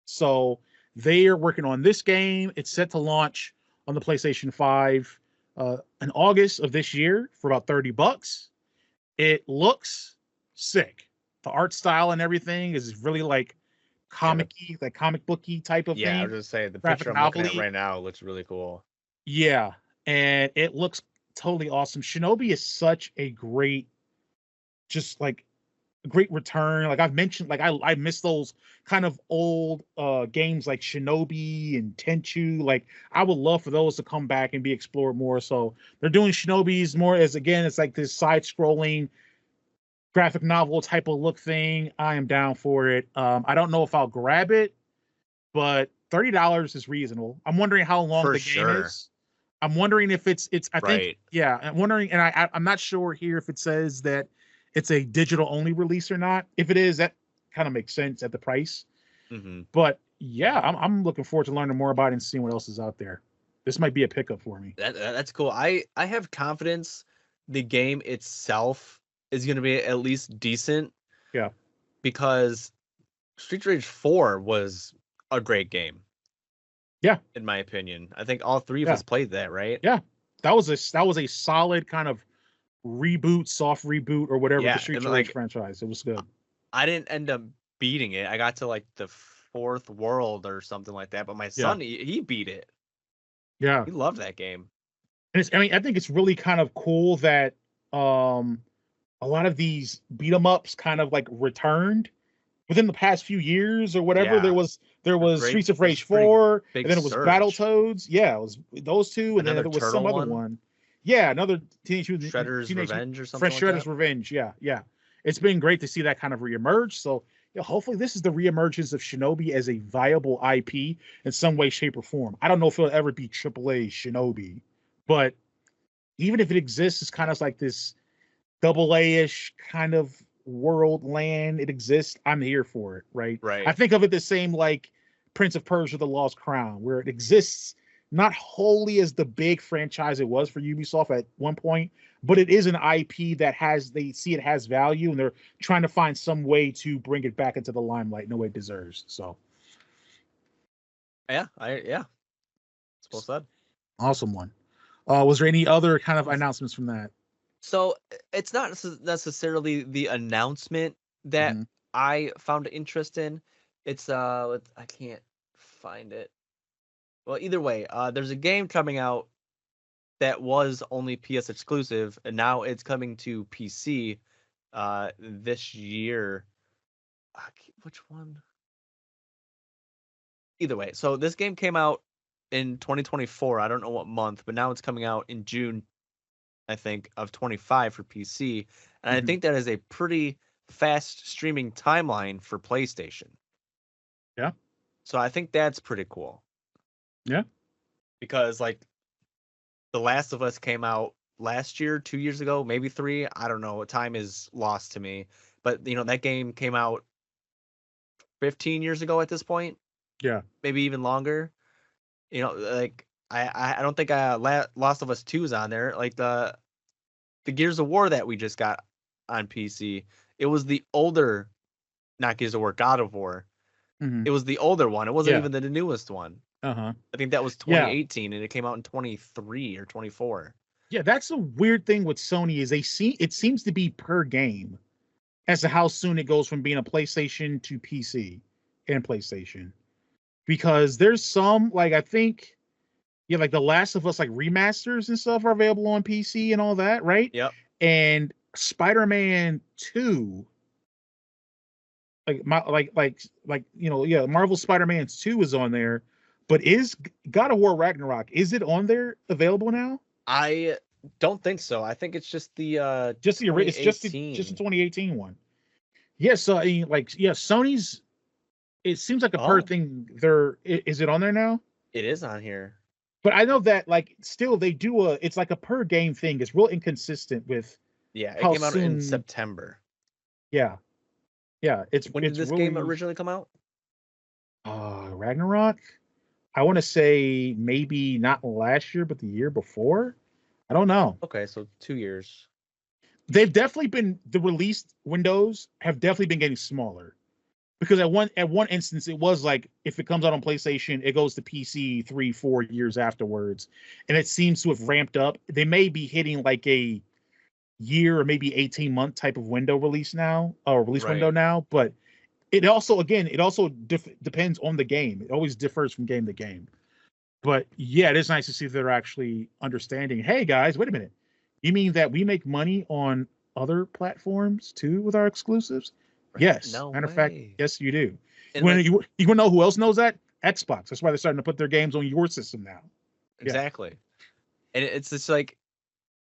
So they are working on this game. It's set to launch on the PlayStation 5 in August of this year for about $30. It looks sick. The art style and everything is really like comic-y, like comic booky type of thing. Yeah, I was just saying the picture I'm looking at right now looks really cool. Yeah, and it looks totally awesome. Shinobi is such a great, just like great return. Like I've mentioned, like I miss those kind of old games like Shinobi and Tenchu. Like I would love for those to come back and be explored more. So they're doing Shinobi's more as, again, it's like this side scrolling graphic novel type of look thing. I am down for it. I don't know if I'll grab it, but $30 is reasonable. I'm wondering how long For the game sure. is. I'm wondering if it's I think, Right. yeah, I'm wondering, and I'm not sure here if it says that it's a digital only release or not. If it is, that kind of makes sense at the price. Hmm. But yeah, I'm looking forward to learning more about it and seeing what else is out there. This might be a pickup for me. That's cool. I have confidence the game itself is going to be at least decent Yeah. because Street Rage 4 was a great game. Yeah. In my opinion. I think all three of Yeah. us played that, right? Yeah. That was a solid kind of reboot, soft reboot, or whatever, Yeah, the Street and Rage like franchise. It was good. I didn't end up beating it. I got to like the fourth world or something like that, but my Yeah. son he beat it. Yeah. He loved that game. And it's, I mean, I think it's really kind of cool that a lot of these beat 'em ups kind of like returned within the past few years or whatever. Yeah. There was Great. Streets of There's Rage a pretty 4, big and then it was surge. Battletoads. Yeah, it was those two, and then Another there was some turtle other one, one. Yeah, another Shredder's Teenage Revenge or something Fresh like that. Shredder's Revenge. Yeah, yeah. It's been great to see that kind of reemerge. So yeah, hopefully this is the reemergence of Shinobi as a viable IP in some way, shape, or form. I don't know if it'll ever be AAA Shinobi, but even if it exists, it's kind of like this double A-ish kind of world land. It exists. I'm here for it, right? I Right. think of it the same like Prince of Persia: The Lost Crown, where it exists not wholly as the big franchise it was for Ubisoft at one point, but it is an IP that they see it has value, and they're trying to find some way to bring it back into the limelight in a way it deserves. So Yeah. It's well said. awesome one. Was there any other kind of announcements from that? So it's not necessarily the announcement that Mm-hmm. I found interest in. It's I can't find it. Well, either way, there's a game coming out that was only PS exclusive, and now it's coming to PC this year. Which one? Either way, so this game came out in 2024. I don't know what month, but now it's coming out in June, I think, of 25 for PC. And I Mm-hmm. think that is a pretty fast streaming timeline for PlayStation. Yeah. So I think that's pretty cool. Yeah. Because like The Last of Us came out last year, 2 years ago, maybe three. I don't know. Time is lost to me. But that game came out 15 years ago at this point, Yeah. maybe even longer. Like I don't think Last of Us 2 is on there. Like the Gears of War that we just got on PC, it was the older, not Gears of War, God of War. Mm-hmm. It was the older one. It wasn't Yeah. even the newest one. Uh-huh. I think that was Yeah. 2018, and it came out in 23 or 24. Yeah, that's a weird thing with Sony is it seems to be per game as to how soon it goes from being a PlayStation to PC and PlayStation. Because there's some, like, I think, yeah, like The Last of Us, like remasters and stuff are available on PC and all that, right? Yep. And Spider-Man 2, yeah, Marvel Spider-Man 2 is on there, but is God of War Ragnarok, is it on there available now? I don't think so. I think it's just the It's just the 2018 one. Yeah, so I mean, like, yeah, Sony's. It seems like a per thing. Is it on there now? It is on here. But I know that like still they do it's like a per game thing. It's real inconsistent with. Yeah, it how came out soon, in September. Yeah, yeah. When did this game originally come out? Ragnarok. I want to say maybe not last year, but the year before. I don't know. Okay, so 2 years. They've definitely been the release windows have definitely been getting smaller. Because at one instance, it was like if it comes out on PlayStation, it goes to PC 3-4 years afterwards, and it seems to have ramped up. They may be hitting like a year or maybe 18-month type of window release now, or release window now. But it also depends on the game. It always differs from game to game. But yeah, it is nice to see that they're actually understanding. Hey guys, wait a minute. You mean that we make money on other platforms too with our exclusives? Right? Yes. No Matter of fact, way. yes, you do. And When like you want to know who else knows that? Xbox. That's why they're starting to put their games on your system now. Yeah. exactly. And it's just like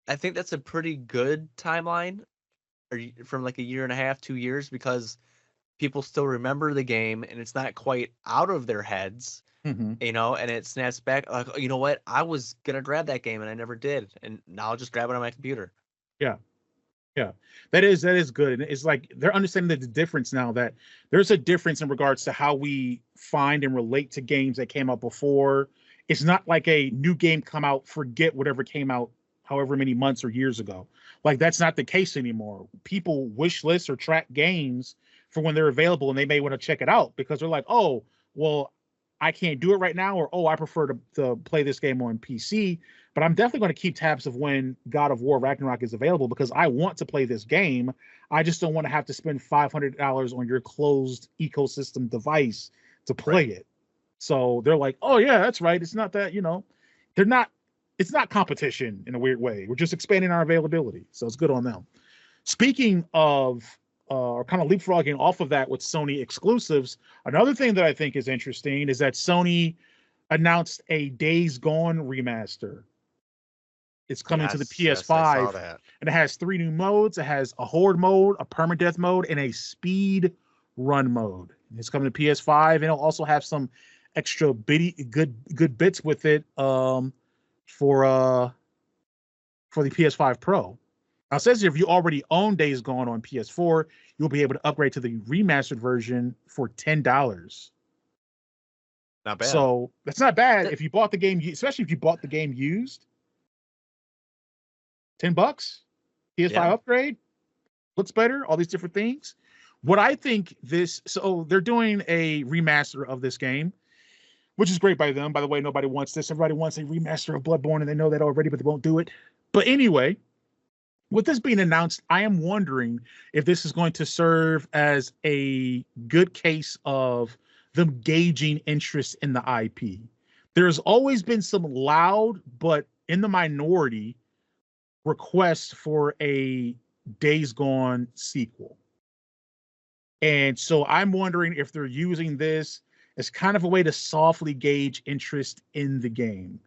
I think that's a pretty good timeline from like a year and a half, 2 years, because people still remember the game and it's not quite out of their heads, Hmm. and it snaps back like, "Oh, you know what? I was gonna grab that game and I never did, and now I'll just grab it on my computer." Yeah. Yeah, that is good. And it's like they're understanding that the difference now that there's a difference in regards to how we find and relate to games that came out before. It's not like a new game come out, forget whatever came out however many months or years ago. Like that's not the case anymore. People wish list or track games for when they're available and they may want to check it out because they're like, oh, well, I can't do it right now, or oh, I prefer to play this game on PC, but I'm definitely going to keep tabs of when God of War Ragnarok is available because I want to play this game. I just don't want to have to spend $500 on your closed ecosystem device to play Right. it. So they're like, oh yeah, that's right. It's not that, they're not, it's not competition in a weird way. We're just expanding our availability. So it's good on them. Speaking of, or kind of leapfrogging off of that with Sony exclusives, another thing that I think is interesting is that Sony announced a Days Gone remaster. It's coming to the Yes, yes, I saw PS5, that. and it has 3 new modes. It has a horde mode, a permadeath mode, and a speed run mode. It's coming to PS5, and it'll also have some extra good bits with it for uh for the PS5 Pro. Now it says here, if you already own Days Gone on PS4, you'll be able to upgrade to the remastered version for $10. Not bad. So that's not bad That, if you bought the game, especially if you bought the game used. $10, PS5 yeah. upgrade, looks better, all these different things. What I think so they're doing a remaster of this game, which is great by them. By the way, nobody wants this. Everybody wants a remaster of Bloodborne, and they know that already, but they won't do it. But anyway, with this being announced, I am wondering if this is going to serve as a good case of them gauging interest in the IP. There's always been some loud, but in the minority, requests for a Days Gone sequel. And so I'm wondering if they're using this as kind of a way to softly gauge interest in the game.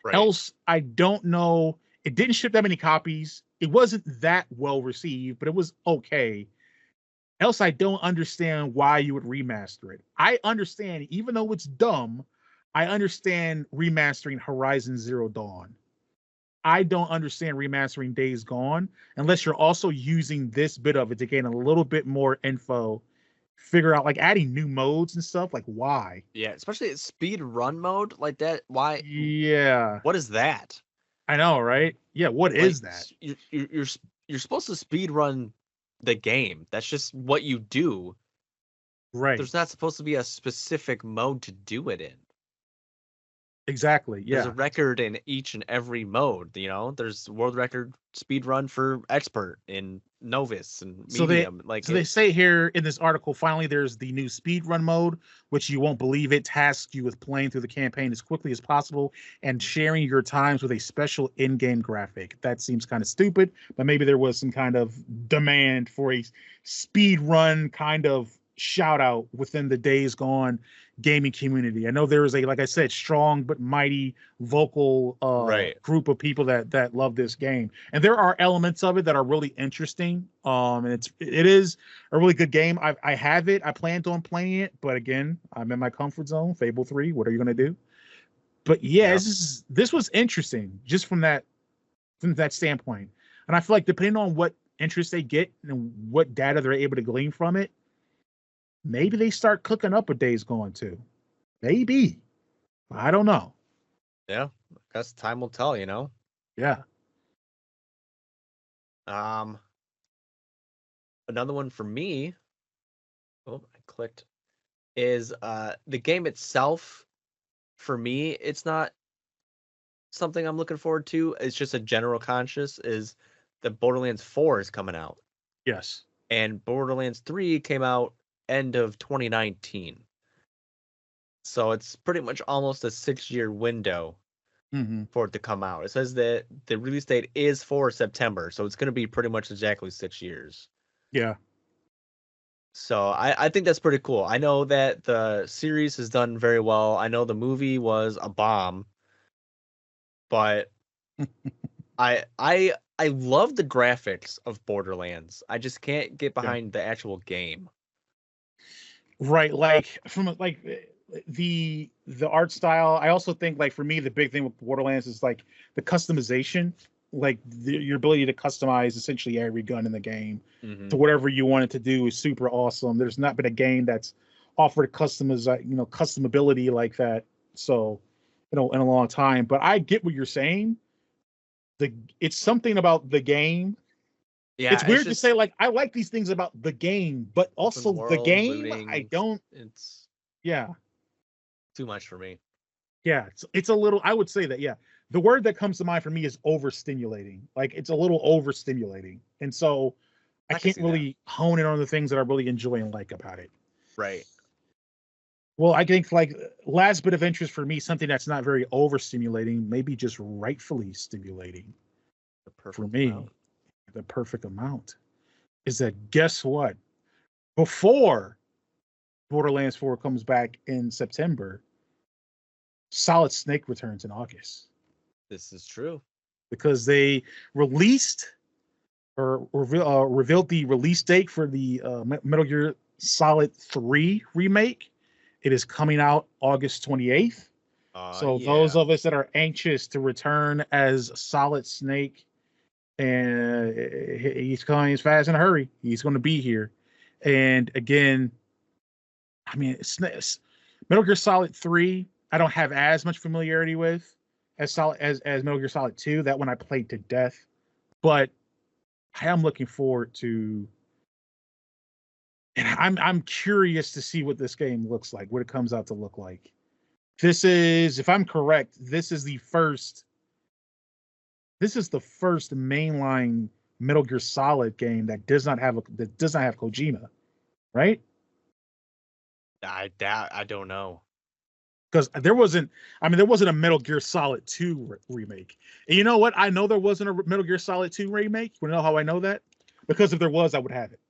right. Else, I don't know. It didn't ship that many copies. It wasn't that well received, but it was okay. Else, I don't understand why you would remaster it. I understand, even though it's dumb, I understand remastering Horizon Zero Dawn. I don't understand remastering Days Gone unless you're also using this bit of it to gain a little bit more info, figure out like adding new modes and stuff. Like, why? Yeah, especially speed run mode like that. Why? Yeah, What is that? I know, right? Yeah, what Like is that? you're supposed to speed run the game. That's just what you do. Right, There's not supposed to be a specific mode to do it in. exactly. There's a Yeah. record in each and every mode. There's world record speed run for expert in novice and So they medium. Like so they it. say here in this article, finally there's the new speed run mode, which you won't believe it tasks you with playing through the campaign as quickly as possible and sharing your times with a special in-game graphic. That seems kind of stupid, but maybe there was some kind of demand for a speed run kind of shout out within the Days Gone gaming community. I know there is a, like I said, strong but mighty vocal Right. group of people that love this game, and there are elements of it that are really interesting. And it is a really good game. I have it. I planned on playing it, but again, I'm in my comfort zone. Fable 3. What are you gonna do? But yeah, Yep. this was interesting just from that standpoint. And I feel like depending on what interest they get and what data they're able to glean from it, maybe they start cooking up a Days Gone too. Maybe. I don't know. Yeah. I guess time will tell. Yeah. Um, Another one for me. Oh, I clicked. Is the game itself for me? It's not something I'm looking forward to. It's just a general conscious. Is the Borderlands 4 is coming out, Yes. and Borderlands 3 came out end of 2019. So it's pretty much almost a 6-year window Mm-hmm. for it to come out. It says that the release date is for September, so it's going to be pretty much exactly 6 years. Yeah. So I think that's pretty cool. I know that the series has done very well. I know the movie was a bomb, but I love the graphics of Borderlands. I just can't get Yeah. behind the actual game. Right. Like from like the art style. I also think like for me the big thing with Borderlands is like the customization, like your ability to customize essentially every gun in the game Mm-hmm. to whatever you want it to do is super awesome. There's not been a game that's offered customability like that. So, in a long time. But I get what you're saying. It's something about the game. It's Yeah, it's weird to say just like I like these things about the game, but open also the world game I looting. don't. It's Yeah, too much for me. yeah. It's a little. I would say that. Yeah, the word that comes to mind for me is overstimulating. Like it's a little overstimulating, and so I I can can't see that. really hone in on the things that I really enjoy and like about it. Right. Well, I think like last bit of interest for me, something that's not very overstimulating, maybe just rightfully stimulating The for perfect me, amount. the perfect amount, is that guess what? Before Borderlands 4 comes back in September, Solid Snake returns in August This is true. because they released or revealed the release date for the Metal Gear Solid 3 remake. It is coming out August 28th. So those Yeah. of us that are anxious to return as Solid Snake, and he's coming as fast in a hurry. He's going to be here. And again, I mean, Metal Gear Solid 3, I don't have as much familiarity with as Metal Gear Solid 2. That one I played to death. But I am looking forward to, and I'm curious to see what this game looks like, what it comes out to look like. This is, if I'm correct, this is the first mainline Metal Gear Solid game that does not have Kojima, right? I don't know. Because there wasn't a Metal Gear Solid 2 remake. And you know what? I know there wasn't a Metal Gear Solid 2 remake. You know how I know that? Because if there was, I would have it.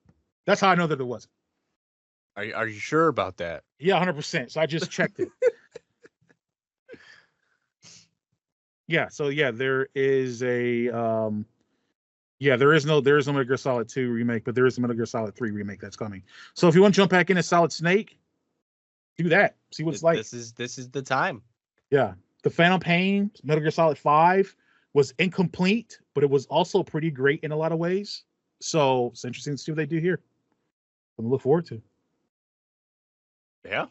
That's how I know that there wasn't. Are you sure about that? Yeah, 100%. So I just checked it. Yeah, so yeah, there is no Metal Gear Solid 2 remake, but there is a Metal Gear Solid 3 remake that's coming. So if you want to jump back into Solid Snake, do that. See what it's like. This is the time. Yeah. The Phantom Pain, Metal Gear Solid 5 was incomplete, but it was also pretty great in a lot of ways. So it's interesting to see what they do here. I'm gonna look forward to. Yeah.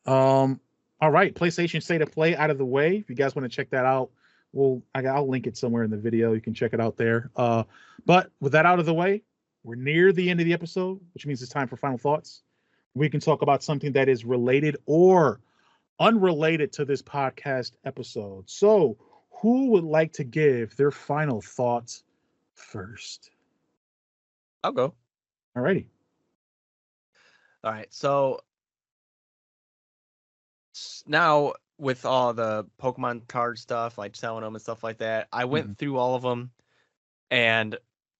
Um, all right, PlayStation State of Play out of the way. If you guys want to check that out, I'll link it somewhere in the video. You can check it out there. But with that out of the way, we're near the end of the episode, which means it's time for final thoughts. We can talk about something that is related or unrelated to this podcast episode. So, who would like to give their final thoughts first? I'll go. All righty. All right. So now with all the Pokemon card stuff, like selling them and stuff like that, I went through all of them and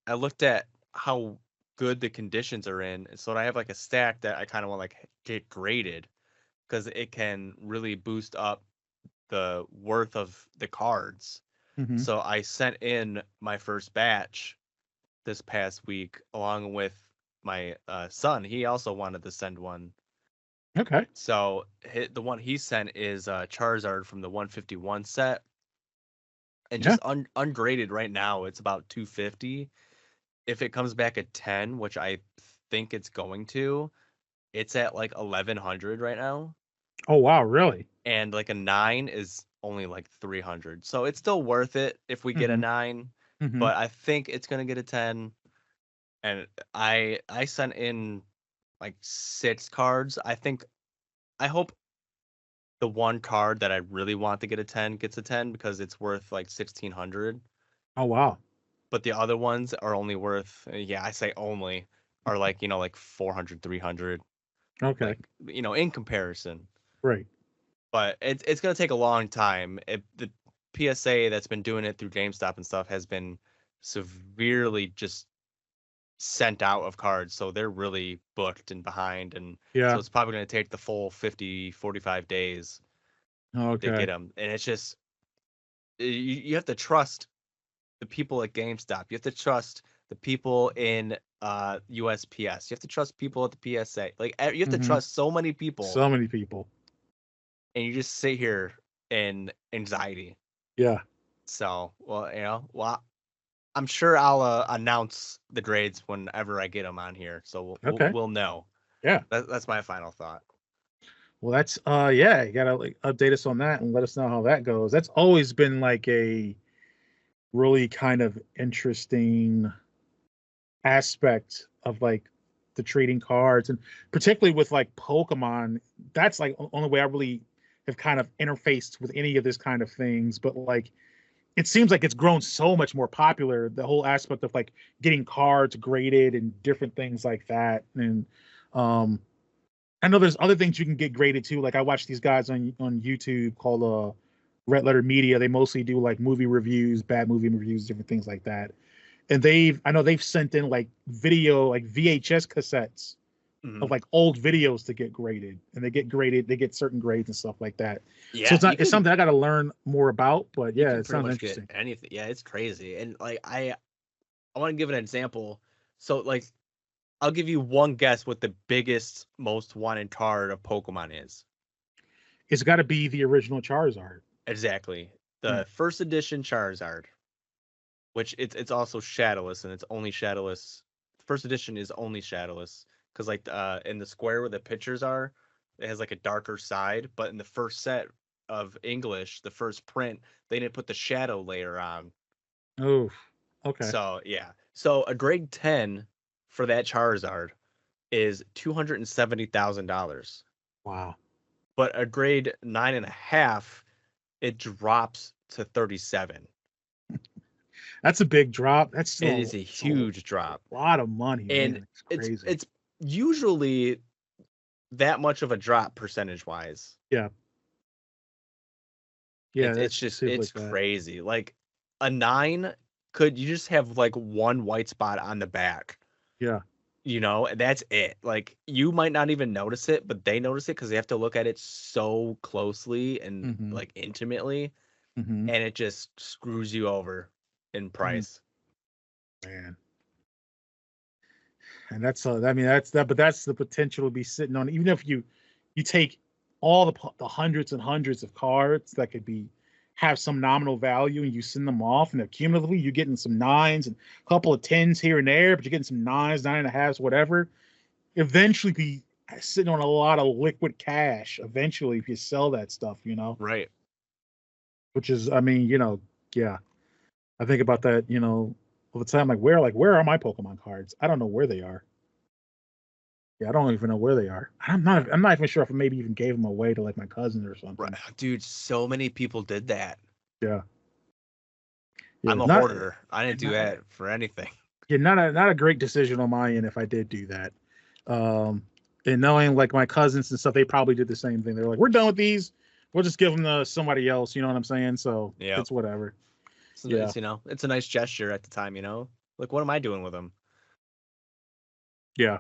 I looked at how good the conditions are in. So I have like a stack that I kind of want like get graded because it can really boost up the worth of the cards. Mm-hmm. So I sent in my first batch this past week along with my son. He also wanted to send one. Okay. So the one he sent is Charizard from the 151 set. And Yeah. just ungraded right now, it's about 250. If it comes back at 10, which I think it's going to, it's at like 1100 right now. Oh wow, really? And like a 9 is only like 300. So it's still worth it if we get a Mm-hmm. 9, Mm-hmm. but I think it's going to get a 10. And I sent in like 6 cards. I hope the one card that I really want to get a 10 gets a 10 because it's worth like 1600. Oh wow. But the other ones are only worth, yeah, I say only, are like, like 400, 300, Okay. like, in comparison. Right. But it's going to take a long time. PSA that's been doing it through GameStop and stuff has been severely just sent out of cards, so they're really booked and behind, and so Yeah. it's probably going to take the full 50, 45 days to Okay. get them. And it's just you have to trust the people at GameStop. You have to trust the people in USPS. You have to trust people at the PSA. Like you have to Mm-hmm. trust so many people, So many people. and you just sit here in anxiety. Yeah. So, well, I'm sure I'll announce the grades whenever I get them on here, so Okay. we'll know. Yeah. That's my final thought. Well, that's yeah, you gotta like update us on that and let us know how that goes. That's always been like a really kind of interesting aspect of like the trading cards, and particularly with like Pokemon. That's like only way I really have kind of interfaced with any of this kind of things. But like it seems like it's grown so much more popular, the whole aspect of like getting cards graded and different things like that. And um I know there's other things you can get graded too. Like I watch these guys on YouTube called Red Letter Media. They mostly do like movie reviews, bad movie reviews, different things like that. And I know they've sent in like video, like VHS cassettes Hmm. of like old videos to get graded, and they get graded, they get certain grades and stuff like that. So Yeah, it's not, it's something I got to learn more about, but you yeah, can it pretty sounds much get interesting. anything. Yeah, it's crazy. And like I want to give an example. So like I'll give you one guess what the biggest most wanted card of Pokemon is. It's got to be the original Charizard. Exactly. Yeah. The first edition Charizard, which it's also shadowless and it's only shadowless. First edition is only shadowless because like in the square where the pictures are, it has like a darker side. But in the first set of English, the first print, they didn't put the shadow layer on. Oh, okay. So yeah. So a grade 10 for that Charizard is $270,000. Wow. But a grade 9.5, it drops to 37. That's a big drop. It is a It's a huge drop. lot of money, And man. It's it's crazy. it's usually that much of a drop percentage wise. Yeah. Yeah, It's that's just super it's like that. crazy. Like a 9 could you just have like one white spot on the back, Yeah. and that's it. Like you might not even notice it, but they notice it because they have to look at it so closely and Mm-hmm. like intimately, Mm-hmm. and it just screws you over in Mm, price. man. And that's I mean that's that, but that's the potential to be sitting on. Even if you take all the hundreds and hundreds of cards that could be have some nominal value, and you send them off, and cumulatively you're getting some nines and a couple of tens here and there, but you're getting some nines, nine and a halves, whatever. Eventually, be sitting on a lot of liquid cash. Eventually, if you sell that stuff, Right. which is, I mean, yeah. I think about that, all the time. Like where are my Pokemon cards? I don't know where they are. Yeah, I don't even know where they are. I'm not even sure if I maybe even gave them away to like my cousins or Right. something. Dude, so many people did that. Yeah. Yeah. I'm a Not hoarder. I didn't do not that for anything. yeah, not a great decision on my end if I did do that. Um and knowing like my cousins and stuff, they probably did the same thing. They're like, we're done with these. We'll just give them to somebody else, you know what I'm saying? So Yeah. it's whatever. So Yeah. it's a nice gesture at the time. Like what am I doing with them? Yeah.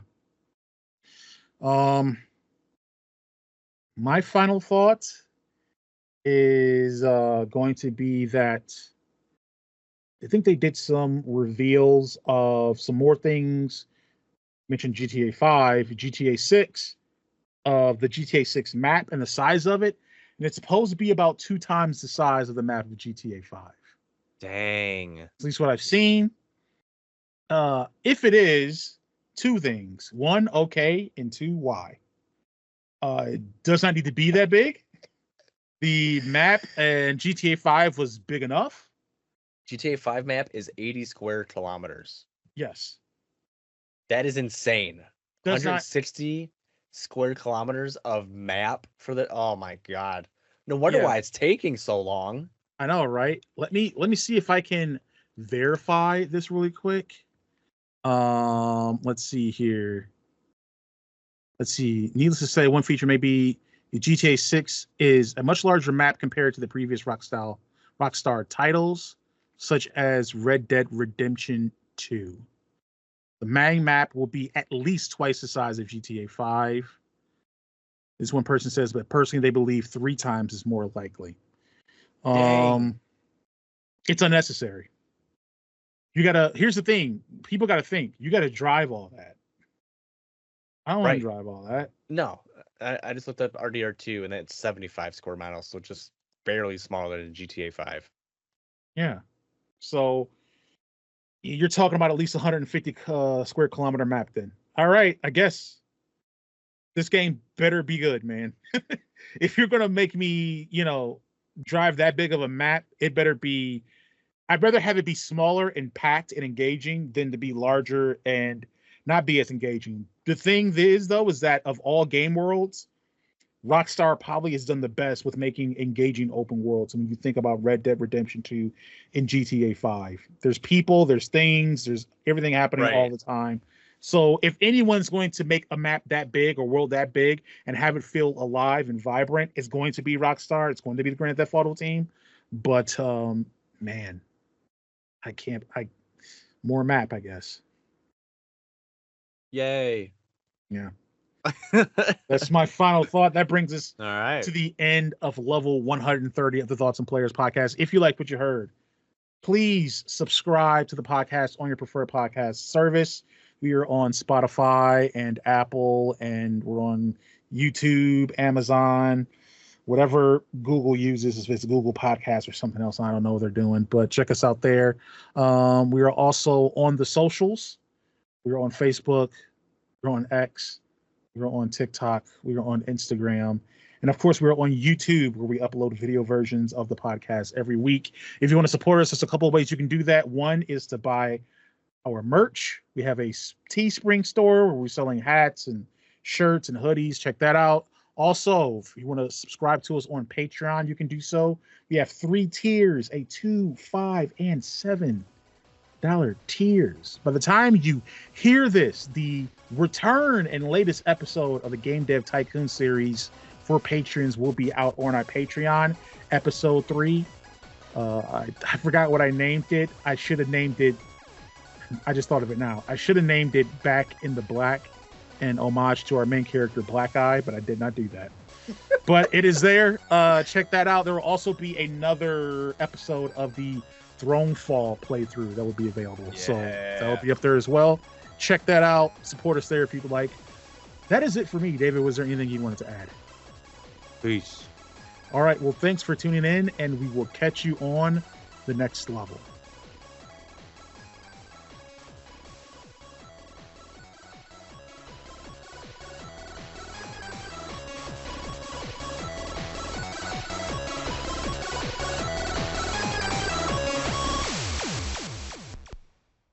Um my final thought is going to be that I think they did some reveals of some more things. Mentioned GTA 5, GTA 6, of the GTA 6 map and the size of it. And it's supposed to be about 2 times the size of the map of GTA 5. Dang. At least what I've seen. If it is, two things. One, okay, and two, why? It does not need to be that big. The map and GTA 5 was big enough. GTA 5 map is 80 square kilometers. Yes. That is insane. Does not 160 square kilometers of map for the oh my god. No wonder yeah, why it's taking so long. I know, right? Let me see if I can verify this really quick. Let's see here. Let's see. Needless to say, one feature may be the GTA 6 is a much larger map compared to the previous Rockstar titles, such as Red Dead Redemption 2. The main map will be at least twice the size of GTA 5. This one person says, but personally, they believe 3 times is more likely. Dang. It's unnecessary. Here's the thing. People gotta think. You gotta drive all that. I don't want to drive all that. No. I just looked up RDR2 and it's 75 square miles, so just barely smaller than GTA 5. Yeah. So you're talking about at least 150 square kilometer map then. All right, I guess this game better be good, man. If you're going to make me, drive that big of a map, it better be. I'd rather have it be smaller and packed and engaging than to be larger and not be as engaging. The thing is, though, is that of all game worlds, Rockstar probably has done the best with making engaging open worlds. And when you think about Red Dead Redemption 2 and GTA 5, there's people, there's things, there's everything happening all the time. So if anyone's going to make a map that big or world that big and have it feel alive and vibrant, it's going to be Rockstar. It's going to be the Grand Theft Auto team. But man, more map, I guess. Yay. Yeah. That's my final thought. That brings us all right to the end of level 130 of the Thoughts and Players podcast. If you like what you heard, please subscribe to the podcast on your preferred podcast service. We are on Spotify and Apple, and we're on YouTube, Amazon, whatever Google uses, if it's Google Podcasts or something else. I don't know what they're doing, but check us out there. We are also on the socials. We're on Facebook. We're on X. We're on TikTok. We are on Instagram. And of course, we're on YouTube, where we upload video versions of the podcast every week. If you want to support us, there's a couple of ways you can do that. One is to buy our merch. We have a Teespring store where we're selling hats and shirts and hoodies. Check that out. Also, if you want to subscribe to us on Patreon, you can do so. We have 3 tiers, a $2, $5, and $7 tiers. By the time you hear this, the return and latest episode of the Game Dev Tycoon series for patrons will be out on our Patreon. Episode 3. I forgot what I named it. I should have named it. I just thought of it now. I should have named it Back in the Black, in homage to our main character Black Eye, but I did not do that. But it is there. Check that out. There will also be another episode of the Thronefall playthrough that will be available. Yeah. So that will be up there as well. Check that out. Support us there if you'd like. That is it for me. David, was there anything you wanted to add? Peace. All right. Well, thanks for tuning in, and we will catch you on the next level.